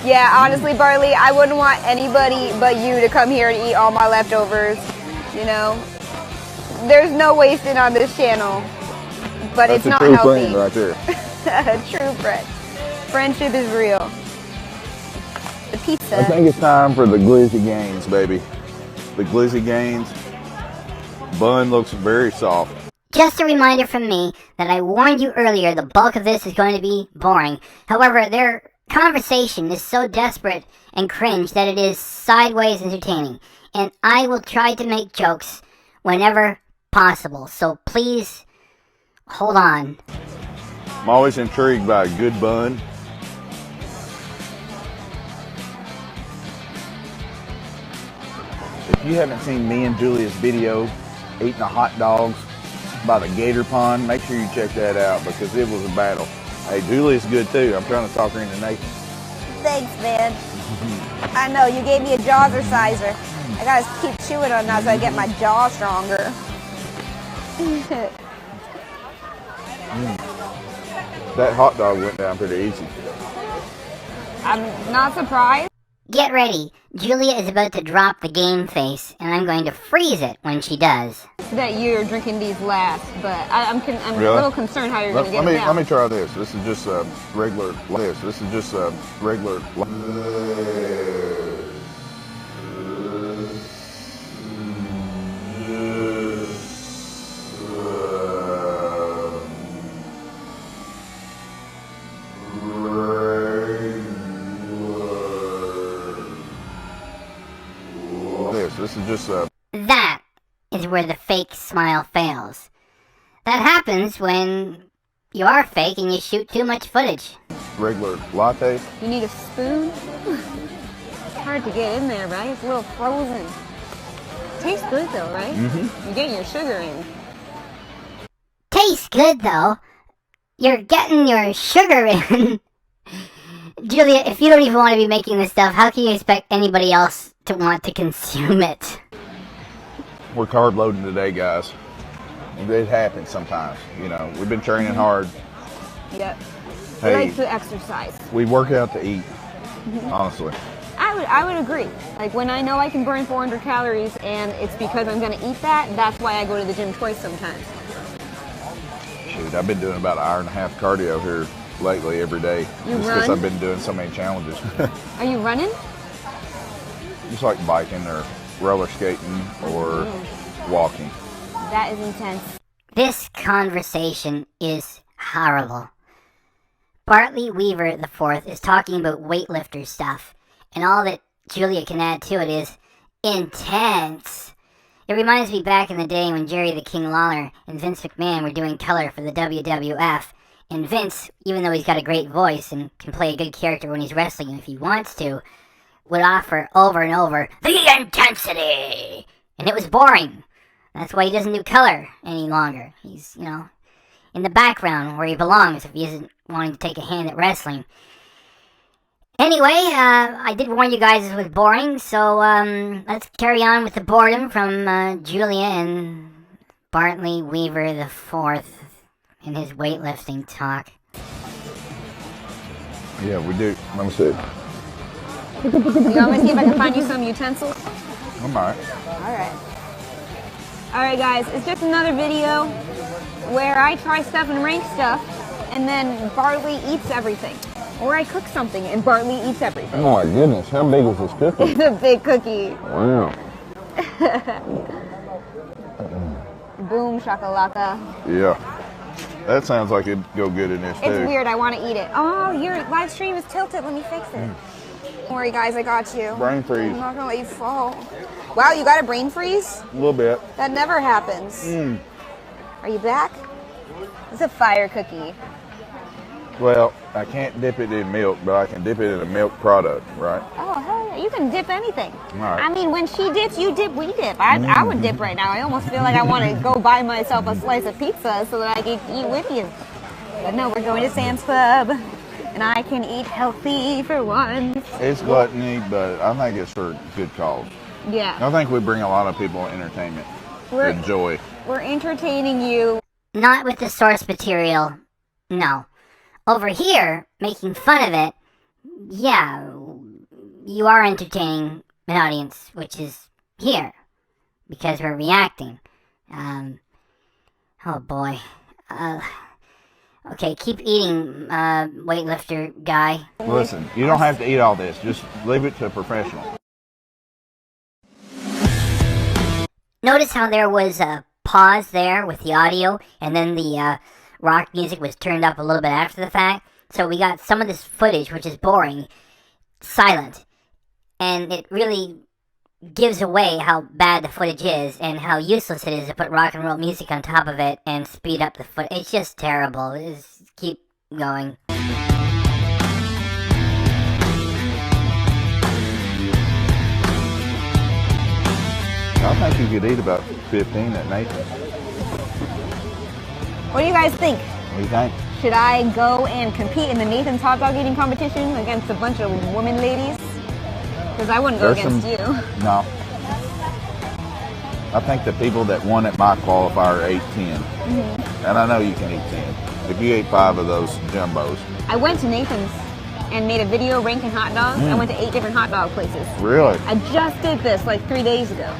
Yeah, honestly, Bartley, I wouldn't want anybody but you to come here and eat all my leftovers, you know? There's no wasting on this channel, but That's it's not a true healthy. friend right there. True friend. Friendship is real. The pizza. I think it's time for the glizzy gains, baby. The glizzy gains. Bun looks very soft. Just a reminder from me that I warned you earlier the bulk of this is going to be boring. However, their conversation is so desperate and cringe that it is sideways entertaining. And I will try to make jokes whenever possible. So please, hold on. I'm always intrigued by a good bun. If you haven't seen me and Julia's video eating the hot dogs by the Gator Pond, make sure you check that out because it was a battle. Hey, Julia's good too. I'm trying to talk her into Nathan. Thanks, man. I know, you gave me a jaw exerciser. I gotta keep chewing on that so I get my jaw stronger. That hot dog went down pretty easy. I'm not surprised. Get ready. Julia is about to drop the game face, and I'm going to freeze it when she does. That you're drinking these last, but I'm Really? a little concerned how you're going to get them down. Let me try this. This is just a regular. This is just a regular. This is just a. That is where the fake smile fails. That happens when you are fake and you shoot too much footage. Regular latte. You need a spoon? It's hard to get in there, right? It's a little frozen. Tastes good though, right? Mm-hmm. You're getting your sugar in. Tastes good though. You're getting your sugar in. Julia, if you don't even want to be making this stuff, how can you expect anybody else to want to consume it? We're carb loading today, guys. It happens sometimes. You know, we've been training hard. Yep. Hey, I like to exercise. We work out to eat, honestly. I would agree. Like when I know I can burn 400 calories and it's because I'm going to eat that, that's why I go to the gym twice sometimes. Shoot, I've been doing about an hour and a half cardio here lately every day. You just run? because I've been doing so many challenges. Are you running? Just like biking or roller skating or walking. That is intense. This conversation is horrible. Bartley Weaver IV is talking about weightlifter stuff, and all that Julia can add to it is intense. It reminds me back in the day when Jerry the King Lawler and Vince McMahon were doing color for the WWF, and Vince, even though he's got a great voice and can play a good character when he's wrestling if he wants to, would offer over and over, the intensity! And it was boring. That's why he doesn't do color any longer. He's, you know, in the background where he belongs if he isn't wanting to take a hand at wrestling. Anyway, I did warn you guys it was boring, so let's carry on with the boredom from Julia and Bartley Weaver IV in his weightlifting talk. Yeah, we do. Let me see. You want me to see if I can find you some utensils? I'm alright. Alright. Alright guys, it's just another video where I try stuff and rank stuff, and then Bartley eats everything. Or I cook something and Bartley eats everything. Oh my goodness, how big is this cookie? It's a big cookie. Wow. Boom shakalaka. Yeah. That sounds like it'd go good in this too. It's weird, I want to eat it. Oh, your live stream is tilted, let me fix it. Don't worry guys, I got you. Brain freeze. I'm not gonna let you fall. Wow, you got a brain freeze? A little bit. That never happens. Are you back? It's a fire cookie. Well, I can't dip it in milk, but I can dip it in a milk product, right? Oh, hell yeah. You can dip anything. All right. I mean, when she dips, you dip, we dip. I would dip right now. I almost feel like I want to go buy myself a slice of pizza so that I can eat with you. But no, we're going to Sam's Club, and I can eat healthy for once. It's gluttony, but I think it's for good cause. Yeah. I think we bring a lot of people entertainment and joy. We're entertaining you. Not with the source material, no. Over here, making fun of it, yeah, you are entertaining an audience, which is here, because we're reacting. Oh boy. Okay, keep eating, weightlifter guy. Listen, you don't have to eat all this. Just leave it to a professional. Notice how there was a pause there with the audio, and then the rock music was turned up a little bit after the fact. So we got some of this footage, which is boring, silent. And it really gives away how bad the footage is and how useless it is to put rock and roll music on top of it and speed up the footage. It's just terrible. Just keep going. I think you could eat about 15 at Nathan. What do you guys think? What do you think? Should I go and compete in the Nathan's hot dog eating competition against a bunch of women ladies? Because I wouldn't go against you. No. I think the people that won at my qualifier ate 10. And I know you can eat 10. if you ate 5 of those jumbos. I went to Nathan's and made a video ranking hot dogs. I went to 8 different hot dog places. Really? I just did this like 3 days ago.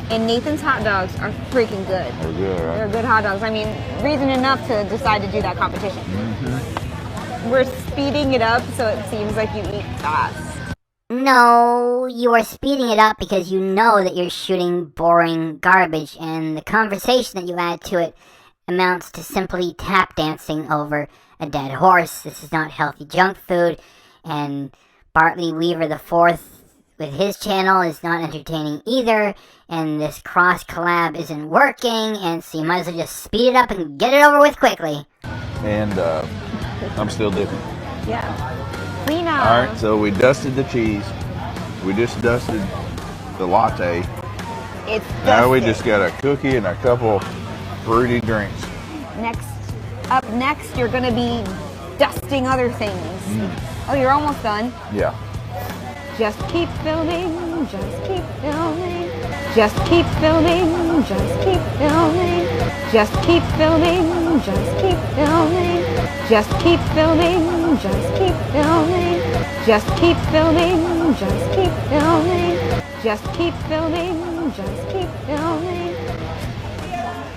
And Nathan's hot dogs are freaking good. They're good, right? They're good hot dogs. I mean, reason enough to decide to do that competition. We're speeding it up so it seems like you eat fast. No, you are speeding it up because you know that you're shooting boring garbage, and the conversation that you add to it amounts to simply tap dancing over a dead horse. This is not healthy junk food, and Bartley Weaver IV with his channel is not entertaining either, and this cross collab isn't working, and so you might as well just speed it up and get it over with quickly. And I'm still dipping. Yeah. Clean up. All right, so we dusted the cheese. We just dusted the latte. It's Now we dusted. just got a cookie and a couple fruity drinks. Up next, you're gonna be dusting other things. Oh, you're almost done. Yeah. Just keep filming, just keep filming. Just keep filming, just keep filming. Just keep filming, just keep filming. Just keep filming, just keep filming. Just keep filming, just keep filming. Just keep filming, just keep filming.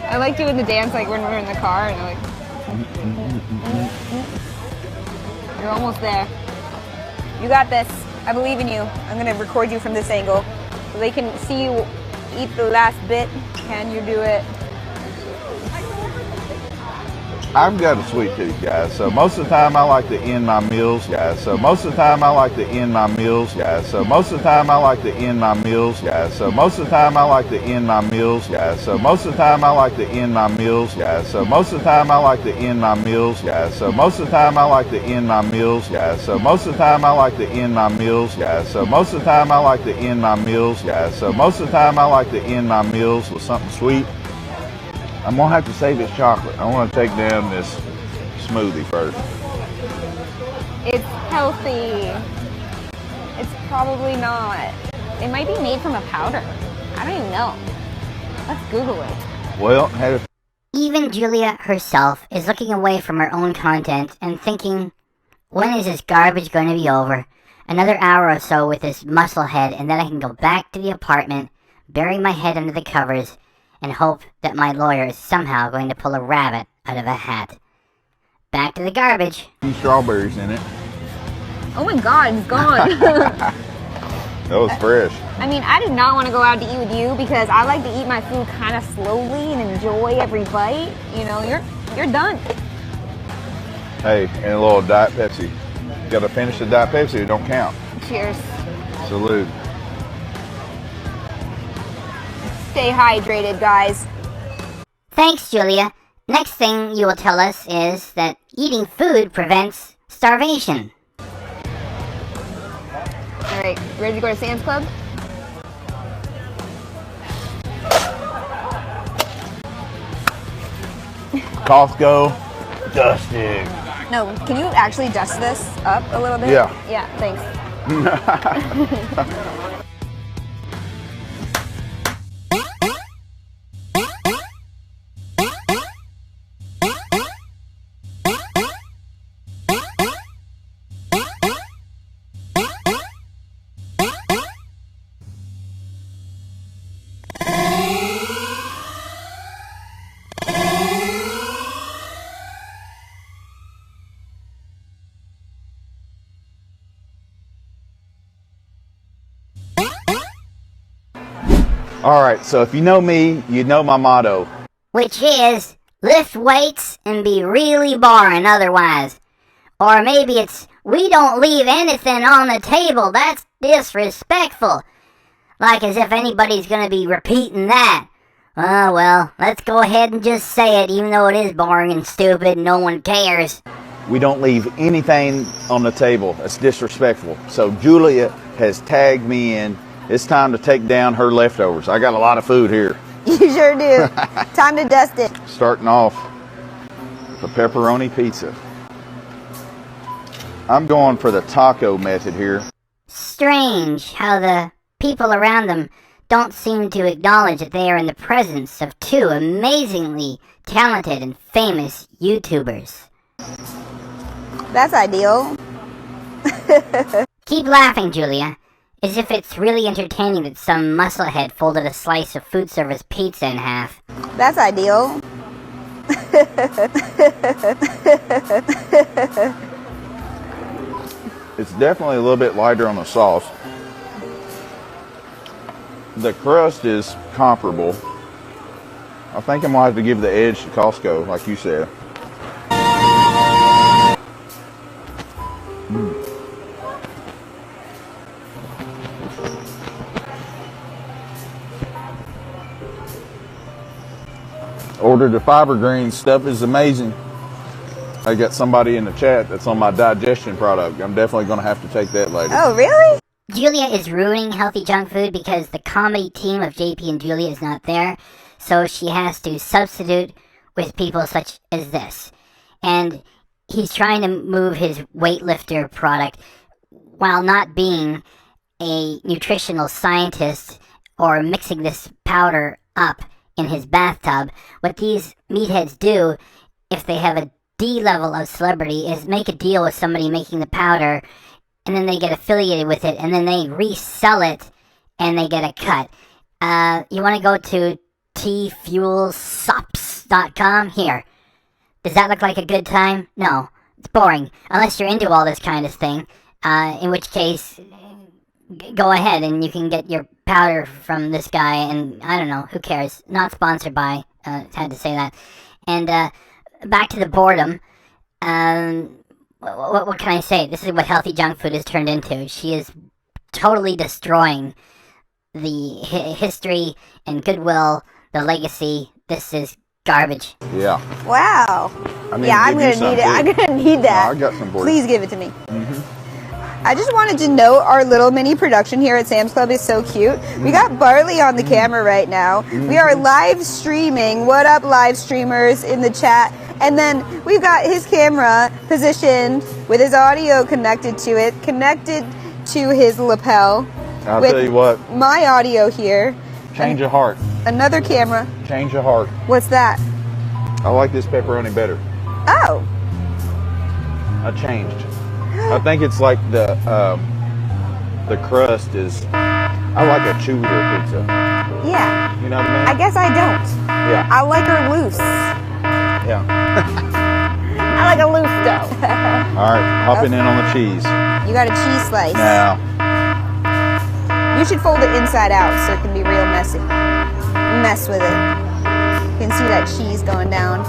I like doing the dance like when we're in the car and I'm like, you're almost there. You got this. I believe in you. I'm gonna record you from this angle so they can see you eat the last bit. Can you do it? I've got a sweet tooth, guys, so most of the time I like to end my meals, guys. So most of the time I like to end my meals, guys. So most of the time I like to end my meals, guys. So most of the time I like to end my meals, guys. So most of the time I like to end my meals, guys. So most of the time I like to end my meals, guys. So most of the time I like to end my meals, guys. So most of the time I like to end my meals, guys. So most of the time I like to end my meals, guys. So most of the time I like to end my meals with something sweet. I'm gonna have to save this chocolate. I want to take down this smoothie first. It's healthy. It's probably not. It might be made from a powder. I don't even know. Let's Google it. Well, had a Even Julia herself is looking away from her own content and thinking, when is this garbage going to be over? Another hour or so with this musclehead, and then I can go back to the apartment, bury my head under the covers, and hope that my lawyer is somehow going to pull a rabbit out of a hat. Back to the garbage. few strawberries in it. Oh my God, it's gone. That was fresh. I mean, I did not want to go out to eat with you because I like to eat my food kind of slowly and enjoy every bite. You know, you're done. Hey, and a little Diet Pepsi. Got to finish the Diet Pepsi, it don't count. Cheers. Salute. Stay hydrated, guys. Thanks, Julia. Next thing you will tell us is that eating food prevents starvation. All right, ready to go to Sam's Club? Costco, dusting. No, can you actually dust this up a little bit? Yeah. Yeah, thanks. All right, so if you know me, you know my motto. Which is, lift weights and be really boring otherwise. Or maybe it's, we don't leave anything on the table, that's disrespectful. Like as if anybody's gonna be repeating that. Oh well, let's go ahead and just say it, even though it is boring and stupid, no one cares. We don't leave anything on the table. That's disrespectful. So Julia has tagged me in. It's time to take down her leftovers. I got a lot of food here. You sure do. Time to dust it. Starting off the pepperoni pizza. I'm going for the taco method here. Strange how the people around them don't seem to acknowledge that they are in the presence of two amazingly talented and famous YouTubers. That's ideal. Keep laughing, Julia, as if it's really entertaining that some musclehead folded a slice of food service pizza in half. That's ideal. It's definitely a little bit lighter on the sauce. The crust is comparable. I think I'm gonna have to give the edge to Costco, like you said. Ordered the fiber greens. Stuff is amazing. I got somebody in the chat that's on my digestion product. I'm definitely going to have to take that later. Oh, really? Julia is ruining healthy junk food because the comedy team of JP and Julia is not there, so she has to substitute with people such as this. And he's trying to move his weightlifter product while not being a nutritional scientist or mixing this powder up in his bathtub. What these meatheads do, if they have a D level of celebrity, is make a deal with somebody making the powder, and then they get affiliated with it, and then they resell it, and they get a cut. You want to go to tfuelsops.com? Here. Does that look like a good time? No. It's boring. Unless you're into all this kind of thing. In which case, go ahead and you can get your powder from this guy, and I don't know, who cares? Not sponsored by, had to say that. And back to the boredom. What can I say? This is what healthy junk food has turned into. She is totally destroying the history and goodwill, the legacy. This is garbage. Yeah. Wow. I mean, Yeah, I'm gonna need it. I'm gonna need that. No, I got some for you. Please give it to me. I just wanted to note our little mini production here at Sam's Club is so cute. We got Barley on the camera right now. We are live streaming. What up, live streamers in the chat? And then we've got his camera positioned with his audio connected to it, connected to his lapel. I'll with tell you what. my audio here. Change of heart. Another camera. Change of heart. What's that? I like this pepperoni better. Oh. I changed. I think it's like the crust is. I like a chewier pizza. Yeah. You know what I mean? I guess I don't. Yeah. I like her loose. Yeah. I like a loose dough. All right, hopping in on the cheese. You got a cheese slice. Now, You should fold it inside out so it can be real messy. Mess with it. You can see that cheese going down.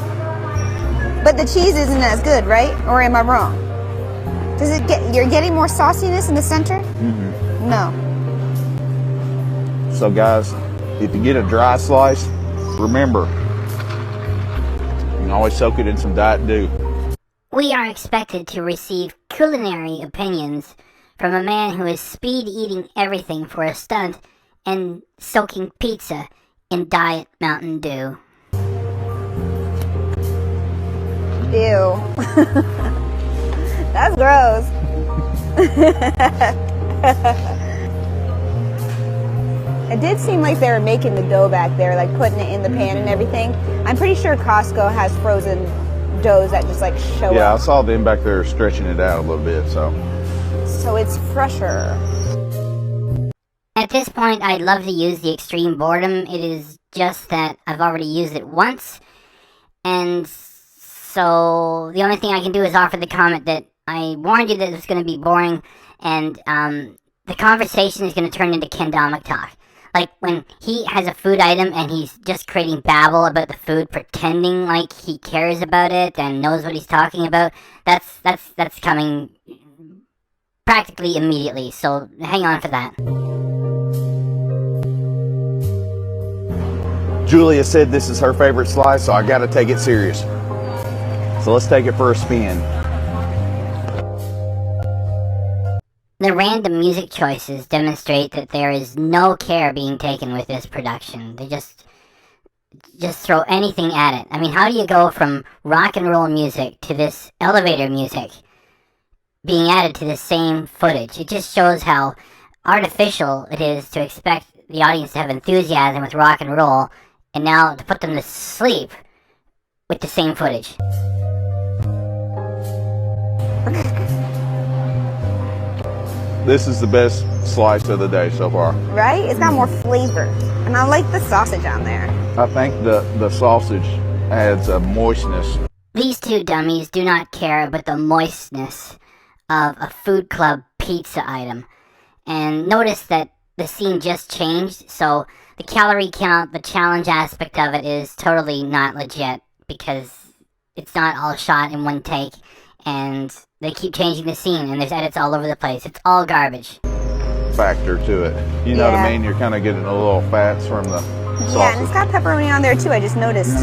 But the cheese isn't as good, right? Or am I wrong? Does it get? You're getting more sauciness in the center? Mm-hmm. No. So guys, if you get a dry slice, remember, you can always soak it in some Diet Dew. We are expected to receive culinary opinions from a man who is speed eating everything for a stunt and soaking pizza in Diet Mountain Dew. Ew. That's gross. It did seem like they were making the dough back there, like putting it in the pan and everything. I'm pretty sure Costco has frozen doughs that just like show Yeah, I up. saw them back there stretching it out a little bit, so. So it's fresher. At this point, I'd love to use the extreme boredom. It is just that I've already used it once, and so the only thing I can do is offer the comment that I warned you that it was going to be boring, and the conversation is going to turn into Ken Domik talk. Like when he has a food item and he's just creating babble about the food, pretending like he cares about it and knows what he's talking about. That's coming practically immediately. So hang on for that. Julia said this is her favorite slice, so I gotta take it serious. So let's take it for a spin. The random music choices demonstrate that there is no care being taken with this production. They just throw anything at it. I mean, how do you go from rock and roll music to this elevator music being added to the same footage? It just shows how artificial it is to expect the audience to have enthusiasm with rock and roll, and now to put them to sleep with the same footage. This is the best slice of the day so far. Right? It's got more flavor. And I like the sausage on there. I think the sausage adds a moistness. These two dummies do not care about the moistness of a food club pizza item. And notice that the scene just changed, so the calorie count, the challenge aspect of it is totally not legit because it's not all shot in one take, and they keep changing the scene, and there's edits all over the place. It's all garbage. Factor to it. You know what I mean? You're kind of getting a little fats from the sausage. Yeah, and it's got pepperoni on there too, I just noticed.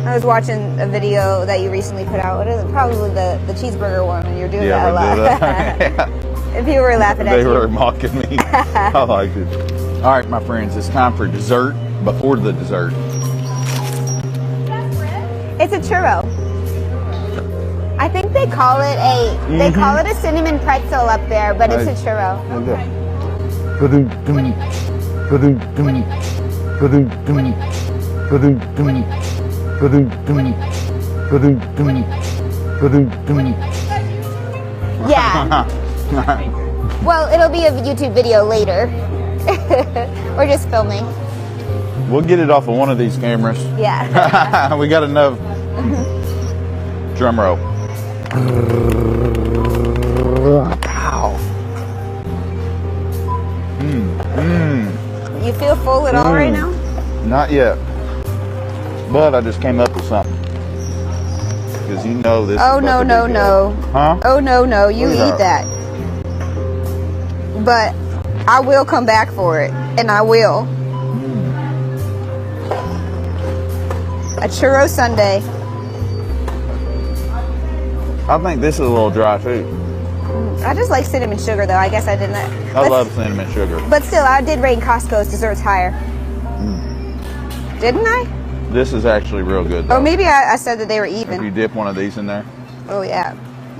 I was watching a video that you recently put out. What is it? Probably the cheeseburger one, and you're doing that a lot. If people were laughing at you. They were mocking me. I liked it. All right, my friends, it's time for dessert before the dessert. It's a churro. I think they call it they call it a cinnamon pretzel up there, but it's a churro. Yeah. Well, it'll be a YouTube video later. We're just filming. We'll get it off of one of these cameras. Yeah. We got enough. Drum roll. Pow. You feel full at all right now? Not yet. But I just came up with something. Because you know this. Oh, no, no, no. Huh? Oh, no, no. You eat that. But I will come back for it. And I will. A churro sundae. I think this is a little dry too. I just like cinnamon sugar though. I guess I didn't. I love cinnamon sugar. But still, I did rate Costco's desserts higher. Didn't I? This is actually real good though. Or maybe I said that they were If even. you dip one of these in there. Oh yeah.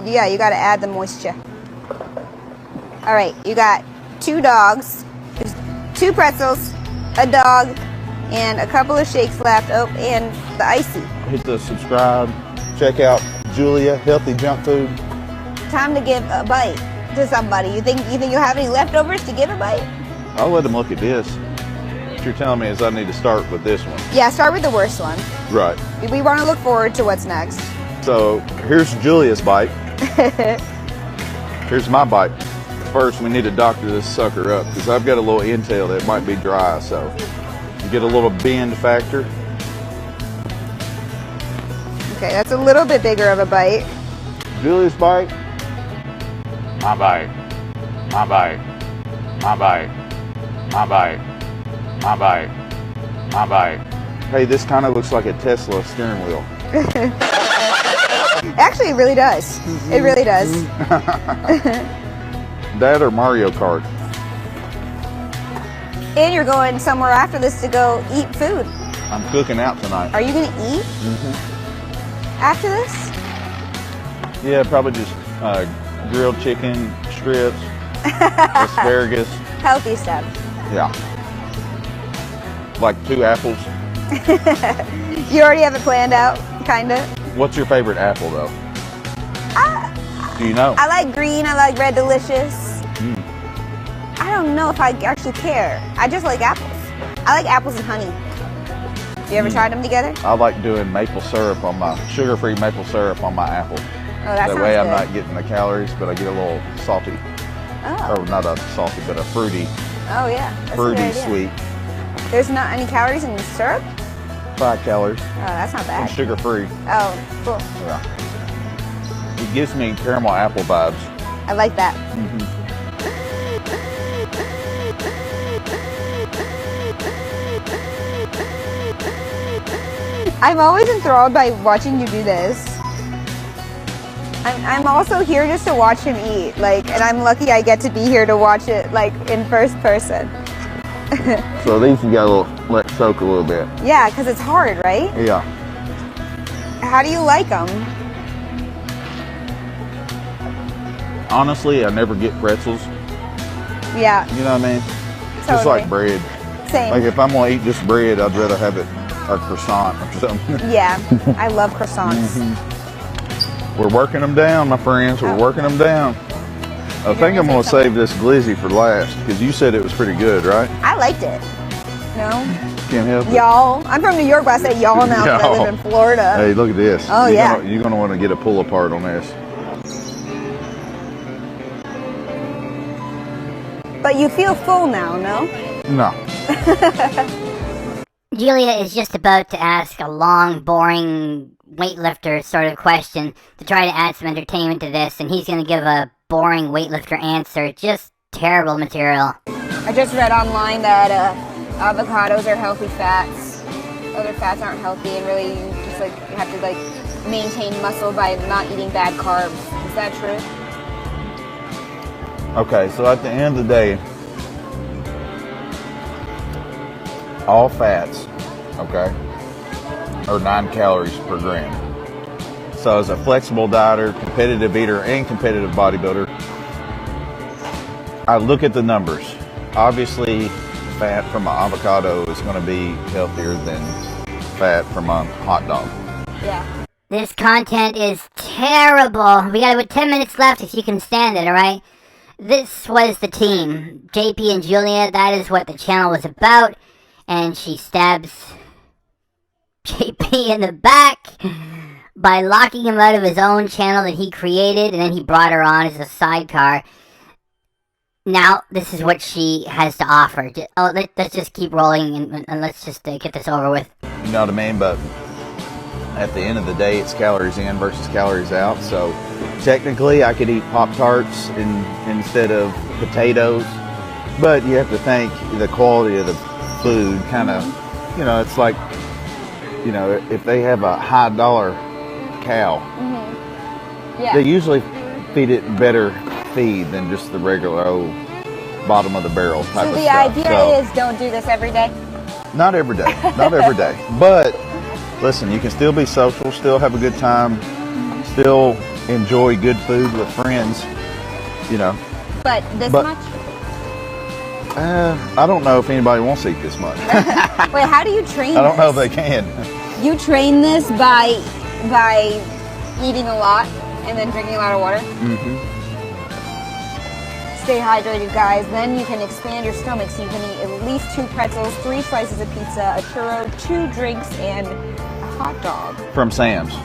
Yeah, you got to add the moisture. All right, you got 2 dogs, 2 pretzels, a dog, and a couple of shakes left. Oh, and the icy. Hit the subscribe. Check out Julia, Healthy Junk Food. Time to give a bite to somebody. You think you'll have any leftovers to give a bite? I'll let them look at this. What you're telling me is I need to start with this one. Yeah, start with the worst one. Right. We want to look forward to what's next. So here's Julia's bite. Here's my bite. First, we need to doctor this sucker up because I've got a little intel that might be dry. So you get a little bend factor. Okay, that's a little bit bigger of a bite. Julia's bite. My bite. My bite. My bite. My bite. My bite. My bite. Hey, this kind of looks like a Tesla steering wheel. Actually, it really does. It really does. That or Mario Kart. And you're going somewhere after this to go eat food. I'm cooking out tonight. Are you going to eat after this? Yeah, probably just grilled chicken, strips, asparagus. Healthy stuff. Yeah. Like 2 apples. You already have it planned out, kind of? What's your favorite apple, though? Do you know? I like green. I like red delicious. I don't know if I actually care. I just like apples. I like apples and honey. You ever tried them together? I like doing maple syrup on my sugar-free maple syrup on my apple. Oh, that sounds way I'm good. not getting the calories, but I get a little salty. Oh. Or not a salty, but a fruity, Oh yeah. That's a good fruity idea. sweet. There's not any calories in the syrup? 5 calories. Oh, that's not And bad. sugar-free. Oh, cool. Yeah. It gives me caramel apple vibes. I like that. I'm always enthralled by watching you do this. I'm also here just to watch him eat, like, and I'm lucky I get to be here to watch it, like, in first person. So these you gotta let soak a little bit. Yeah, because it's hard, right? Yeah. How do you like them? honestly, I never get pretzels. Yeah. You know what I mean? Just Totally. like bread. Same. Like if I'm gonna eat just bread, I'd rather have it a croissant or something. Yeah. I love croissants. We're working them down, my friends. We're working them down. I think I'm gonna save this glizzy for last because you said it was pretty good, right? I liked it. No? Can't help it. Y'all. I'm from New York, but I say y'all now because I live in Florida. Hey, look at this. Oh, yeah. You're gonna want to get a pull apart on this. But you feel full now, no? No. Julia is just about to ask a long, boring weightlifter sort of question to try to add some entertainment to this, and he's going to give a boring weightlifter answer. Just terrible material. I just read online that avocados are healthy fats. Other fats aren't healthy, and really you just like you have to like maintain muscle by not eating bad carbs. Is that true? Okay, so at the end of the day, all fats, okay, are 9 calories per gram. So as a flexible dieter, competitive eater, and competitive bodybuilder, I look at the numbers. Obviously, fat from an avocado is going to be healthier than fat from a hot dog. Yeah. This content is terrible. We got about 10 minutes left if you can stand it, alright? This was the team. JP and Julia, that is what the channel was about. And she stabs JP in the back by locking him out of his own channel that he created, and then he brought her on as a sidecar. Now, this is what she has to offer. Let's just keep rolling and let's just get this over with. You know what I mean? But at the end of the day, it's calories in versus calories out. So technically, I could eat Pop-Tarts instead of potatoes. But you have to think the quality of the food kind of, you know, it's like, you know, if they have a high dollar cow, Yeah. they usually feed it better feed than just the regular old bottom of the barrel type So of the stuff. idea is don't do this every day. Not every day, not every day. But listen, you can still be social, still have a good time, still enjoy good food with friends, you know. But this But- much? I don't know if anybody wants to eat this much. Wait, how do you train I don't know if this? they can. You train this by eating a lot and then drinking a lot of water? Stay hydrated, guys. Then you can expand your stomach so you can eat at least 2 pretzels, 3 slices of pizza, a churro, 2 drinks, and a hot dog. From Sam's,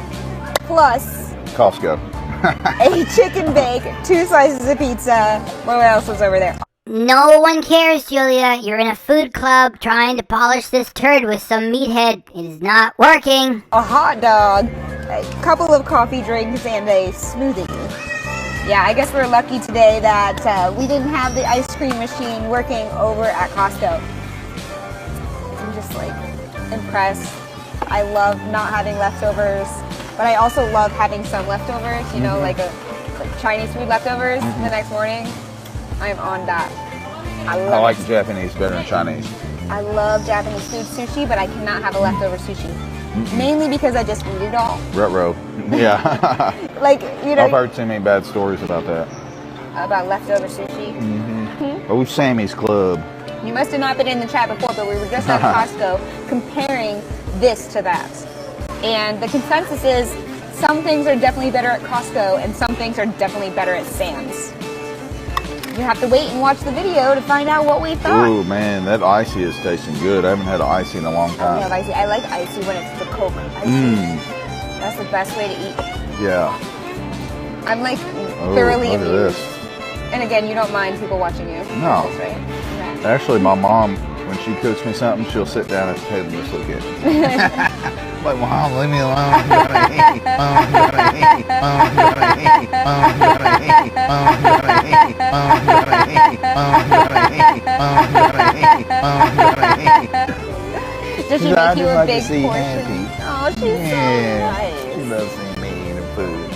Plus Costco. a chicken bake, 2 slices of pizza. What else was over there? No one cares, Julia. You're in a food club trying to polish this turd with some meathead. It is not working. A hot dog, a couple of coffee drinks, and a smoothie. Yeah, I guess we're lucky today that we didn't have the ice cream machine working over at Costco. I'm just like impressed. I love not having leftovers, but I also love having some leftovers, you know, like Chinese food leftovers the next morning. I'm on that. I I love like it. Japanese better than Chinese. I love Japanese food sushi, but I cannot have a leftover sushi. Mainly because I just eat it all. Ruh-roh. Yeah. Like, you know, I've heard too many bad stories about that. about leftover sushi. Oh, Sammy's Club. You must have not been in the chat before, but we were just at Costco comparing this to that. And the consensus is some things are definitely better at Costco and some things are definitely better at Sam's. You have to wait and watch the video to find out what we thought. Ooh, man, that icy is tasting good. I haven't had an icy in a long I time. love icy. I like icy when it's the Coke icy. That's the best way to eat. Yeah. I'm like Oh, thoroughly look at amused. this. And again, you don't mind people watching you. No. That's right. Okay. Actually, my mom, when she cooks me something, she'll sit down at the table and just look at me. Like, Mom, leave me alone. I'm gonna eat. I'm gonna eat. I'm gonna eat. I'm gonna eat. I'm gonna eat. I'm gonna eat. I'm gonna eat. I'm gonna eat. I'm gonna eat. Does she I make you just a like to big see portion? happy. Oh, she's Yeah. so She nice. loves seeing me eating food.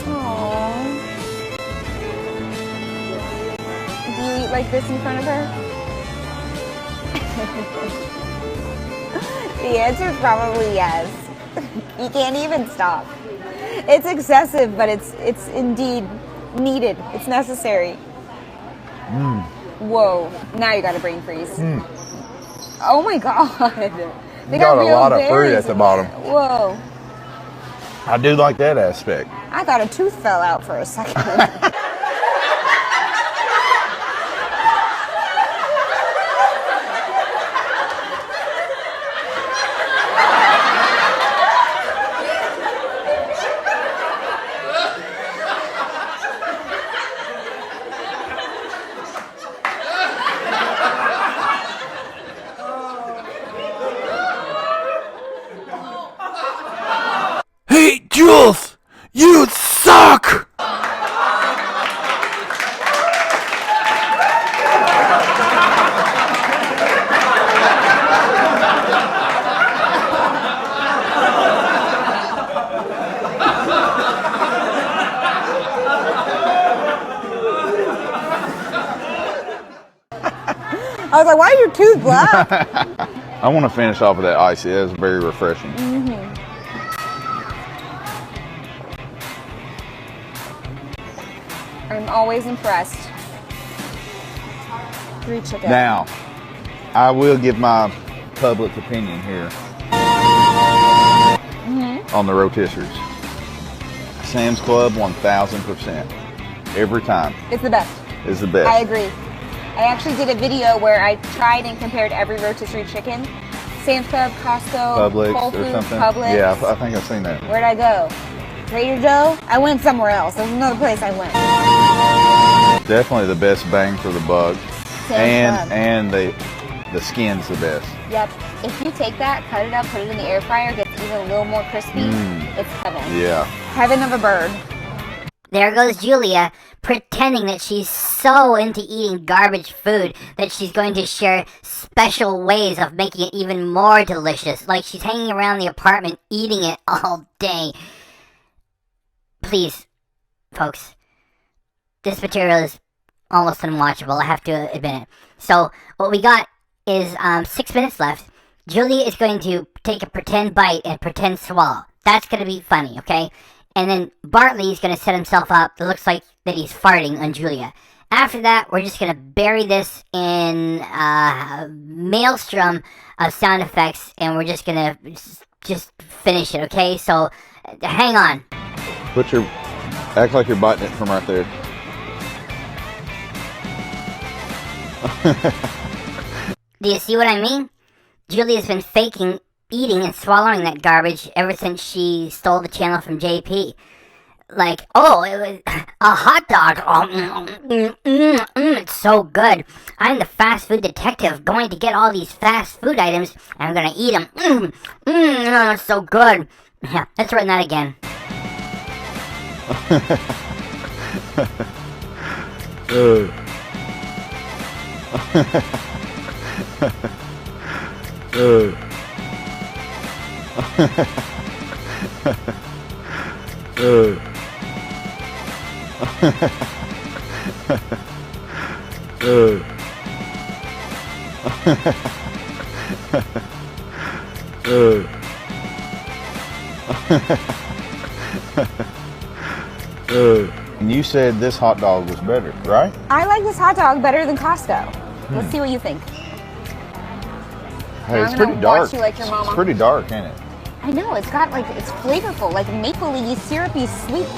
Aww. Do you eat like this in front of her? The answer is probably yes. You can't even stop. It's excessive, but it's indeed needed. It's necessary. Whoa. Now you got a brain freeze. Oh my God. They got a real lot of fruit berries at the in bottom. there. Whoa. I do like that aspect. I thought a tooth fell out for a second. Hey, Jules! You suck! I was like, why is your tooth black? I want to finish off with that icy. That is very refreshing. I'm always impressed. 3 chicken. Now, I will give my public opinion here on the rotisseries. Sam's Club, 1000%. Every time It's the best. is the best. I agree. I actually did a video where I tried and compared every rotisserie chicken. Sam's Club, Costco, Publix Whole or Foods, something. Publix. Yeah, I think I've seen that. Where'd I go? Trader Joe? I went somewhere else. There's another place I went. Definitely the best bang for the buck. Sam's Club. And the skin's the best. Yep. If you take that, cut it up, put it in the air fryer, gets even a little more crispy, it's heaven. Yeah. Heaven of a bird. There goes Julia, pretending that she's so into eating garbage food that she's going to share special ways of making it even more delicious. Like she's hanging around the apartment eating it all day. Please, folks, this material is almost unwatchable, I have to admit it. So, what we got is 6 minutes left. Julia is going to take a pretend bite and pretend swallow. That's going to be funny, okay? And then Bartley is going to set himself up. It looks like that he's farting on Julia. After that, we're just going to bury this in a maelstrom of sound effects, and we're just going to just finish it, okay? So, hang on. Act like you're biting it from right there. Do you see what I mean? Julia's been faking eating and swallowing that garbage ever since she stole the channel from JP. Like, oh, it was a hot dog. Oh, it's so good. I'm the fast food detective going to get all these fast food items and I'm going to eat them. It's so good. Yeah, let's run that again. And you said this hot dog was better, right? I like this hot dog better than Costco. Let's see what you think. Hey, I'm it's gonna pretty dark. watch you like your mama. It's pretty dark, ain't it? I know, it's got like, it's flavorful, like mapley, syrupy, sweet.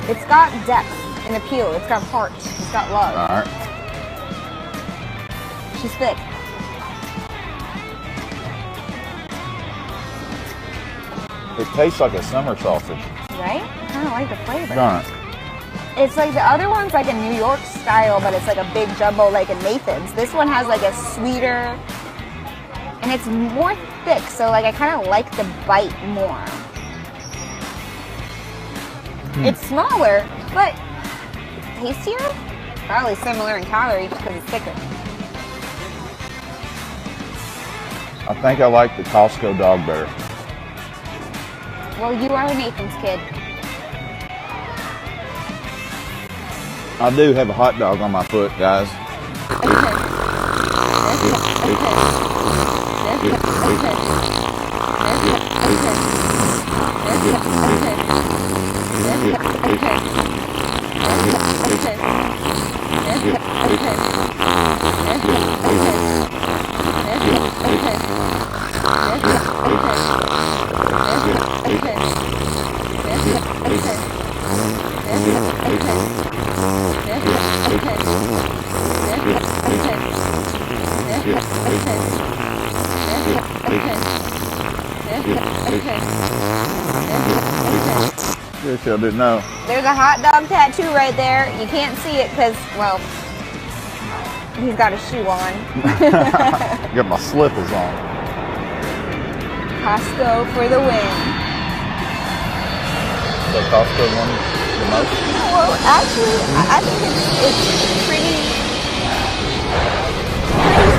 It's got depth and appeal. It's got heart. It's got love. All right. She's thick. It tastes like a summer sausage. Right? I kind of like the flavor. Darn it. It's like the other one's like a New York style, but it's like a big jumbo like a Nathan's. This one has like a sweeter, and it's more thick, so like I kind of like the bite more. It's smaller, but tastier? Probably similar in calories because it's thicker. I think I like the Costco dog better. Well, you are a Nathan's kid. I do have a hot dog on my foot, guys. Guess y'all didn't know. There's a hot dog tattoo right there. You can't see it because, well, he's got a shoe on. Got my slippers on. Costco for the win. So Costco won the most? Well, actually, I think it's pretty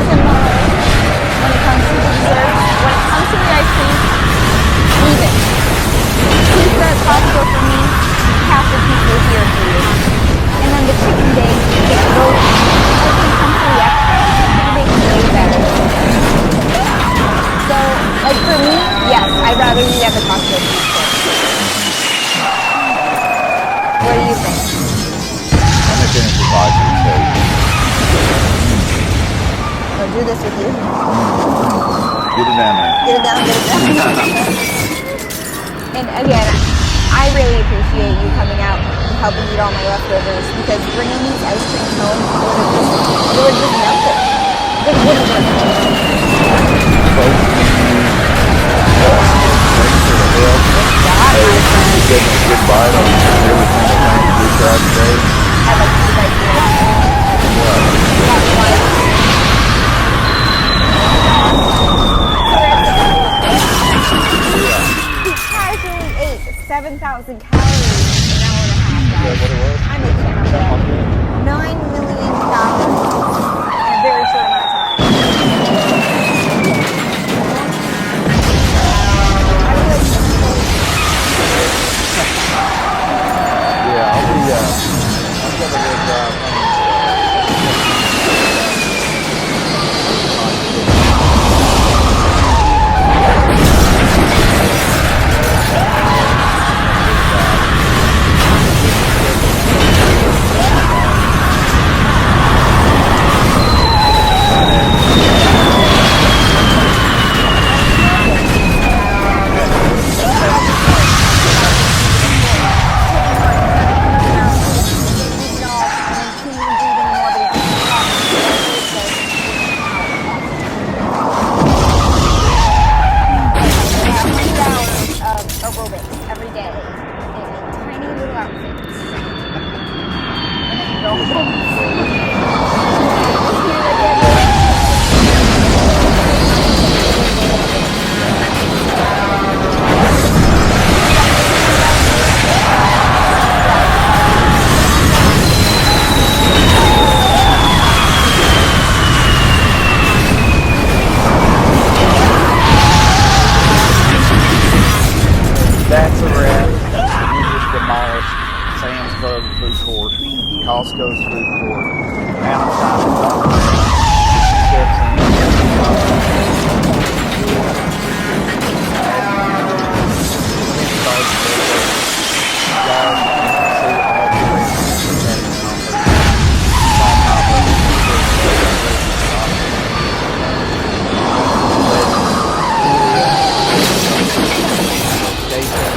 similar when it comes to the desserts. When it comes to the ice cream, even. Pizza at Costco for me, half the pizza here for you. And then the chicken bake, it goes, when it comes to the extra, the chicken bake is way better. So, like for me, yes, I'd rather eat at the Costco pizza. What do you think? I'm gonna finish this ice cream cake. I'll do this with you. Get it down there. Get it down, get it down. And again, I really appreciate you coming out and helping eat all my leftovers because bringing these ice creams home would have just melted. It would have been. Getting a good bite on every single thing we tried today. I'd like to see He casually ate 7,000 calories in an hour and a half. Is that what it was? I'm making up that. $9 million in a very short amount of time. Yeah, I'll give a good job. That's a wrap. We just demolished Sam's Club food court, Costco's food court. Now it's time to go. Stay tuned,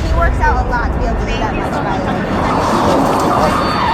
He works out a lot to be able to do that much, by the way.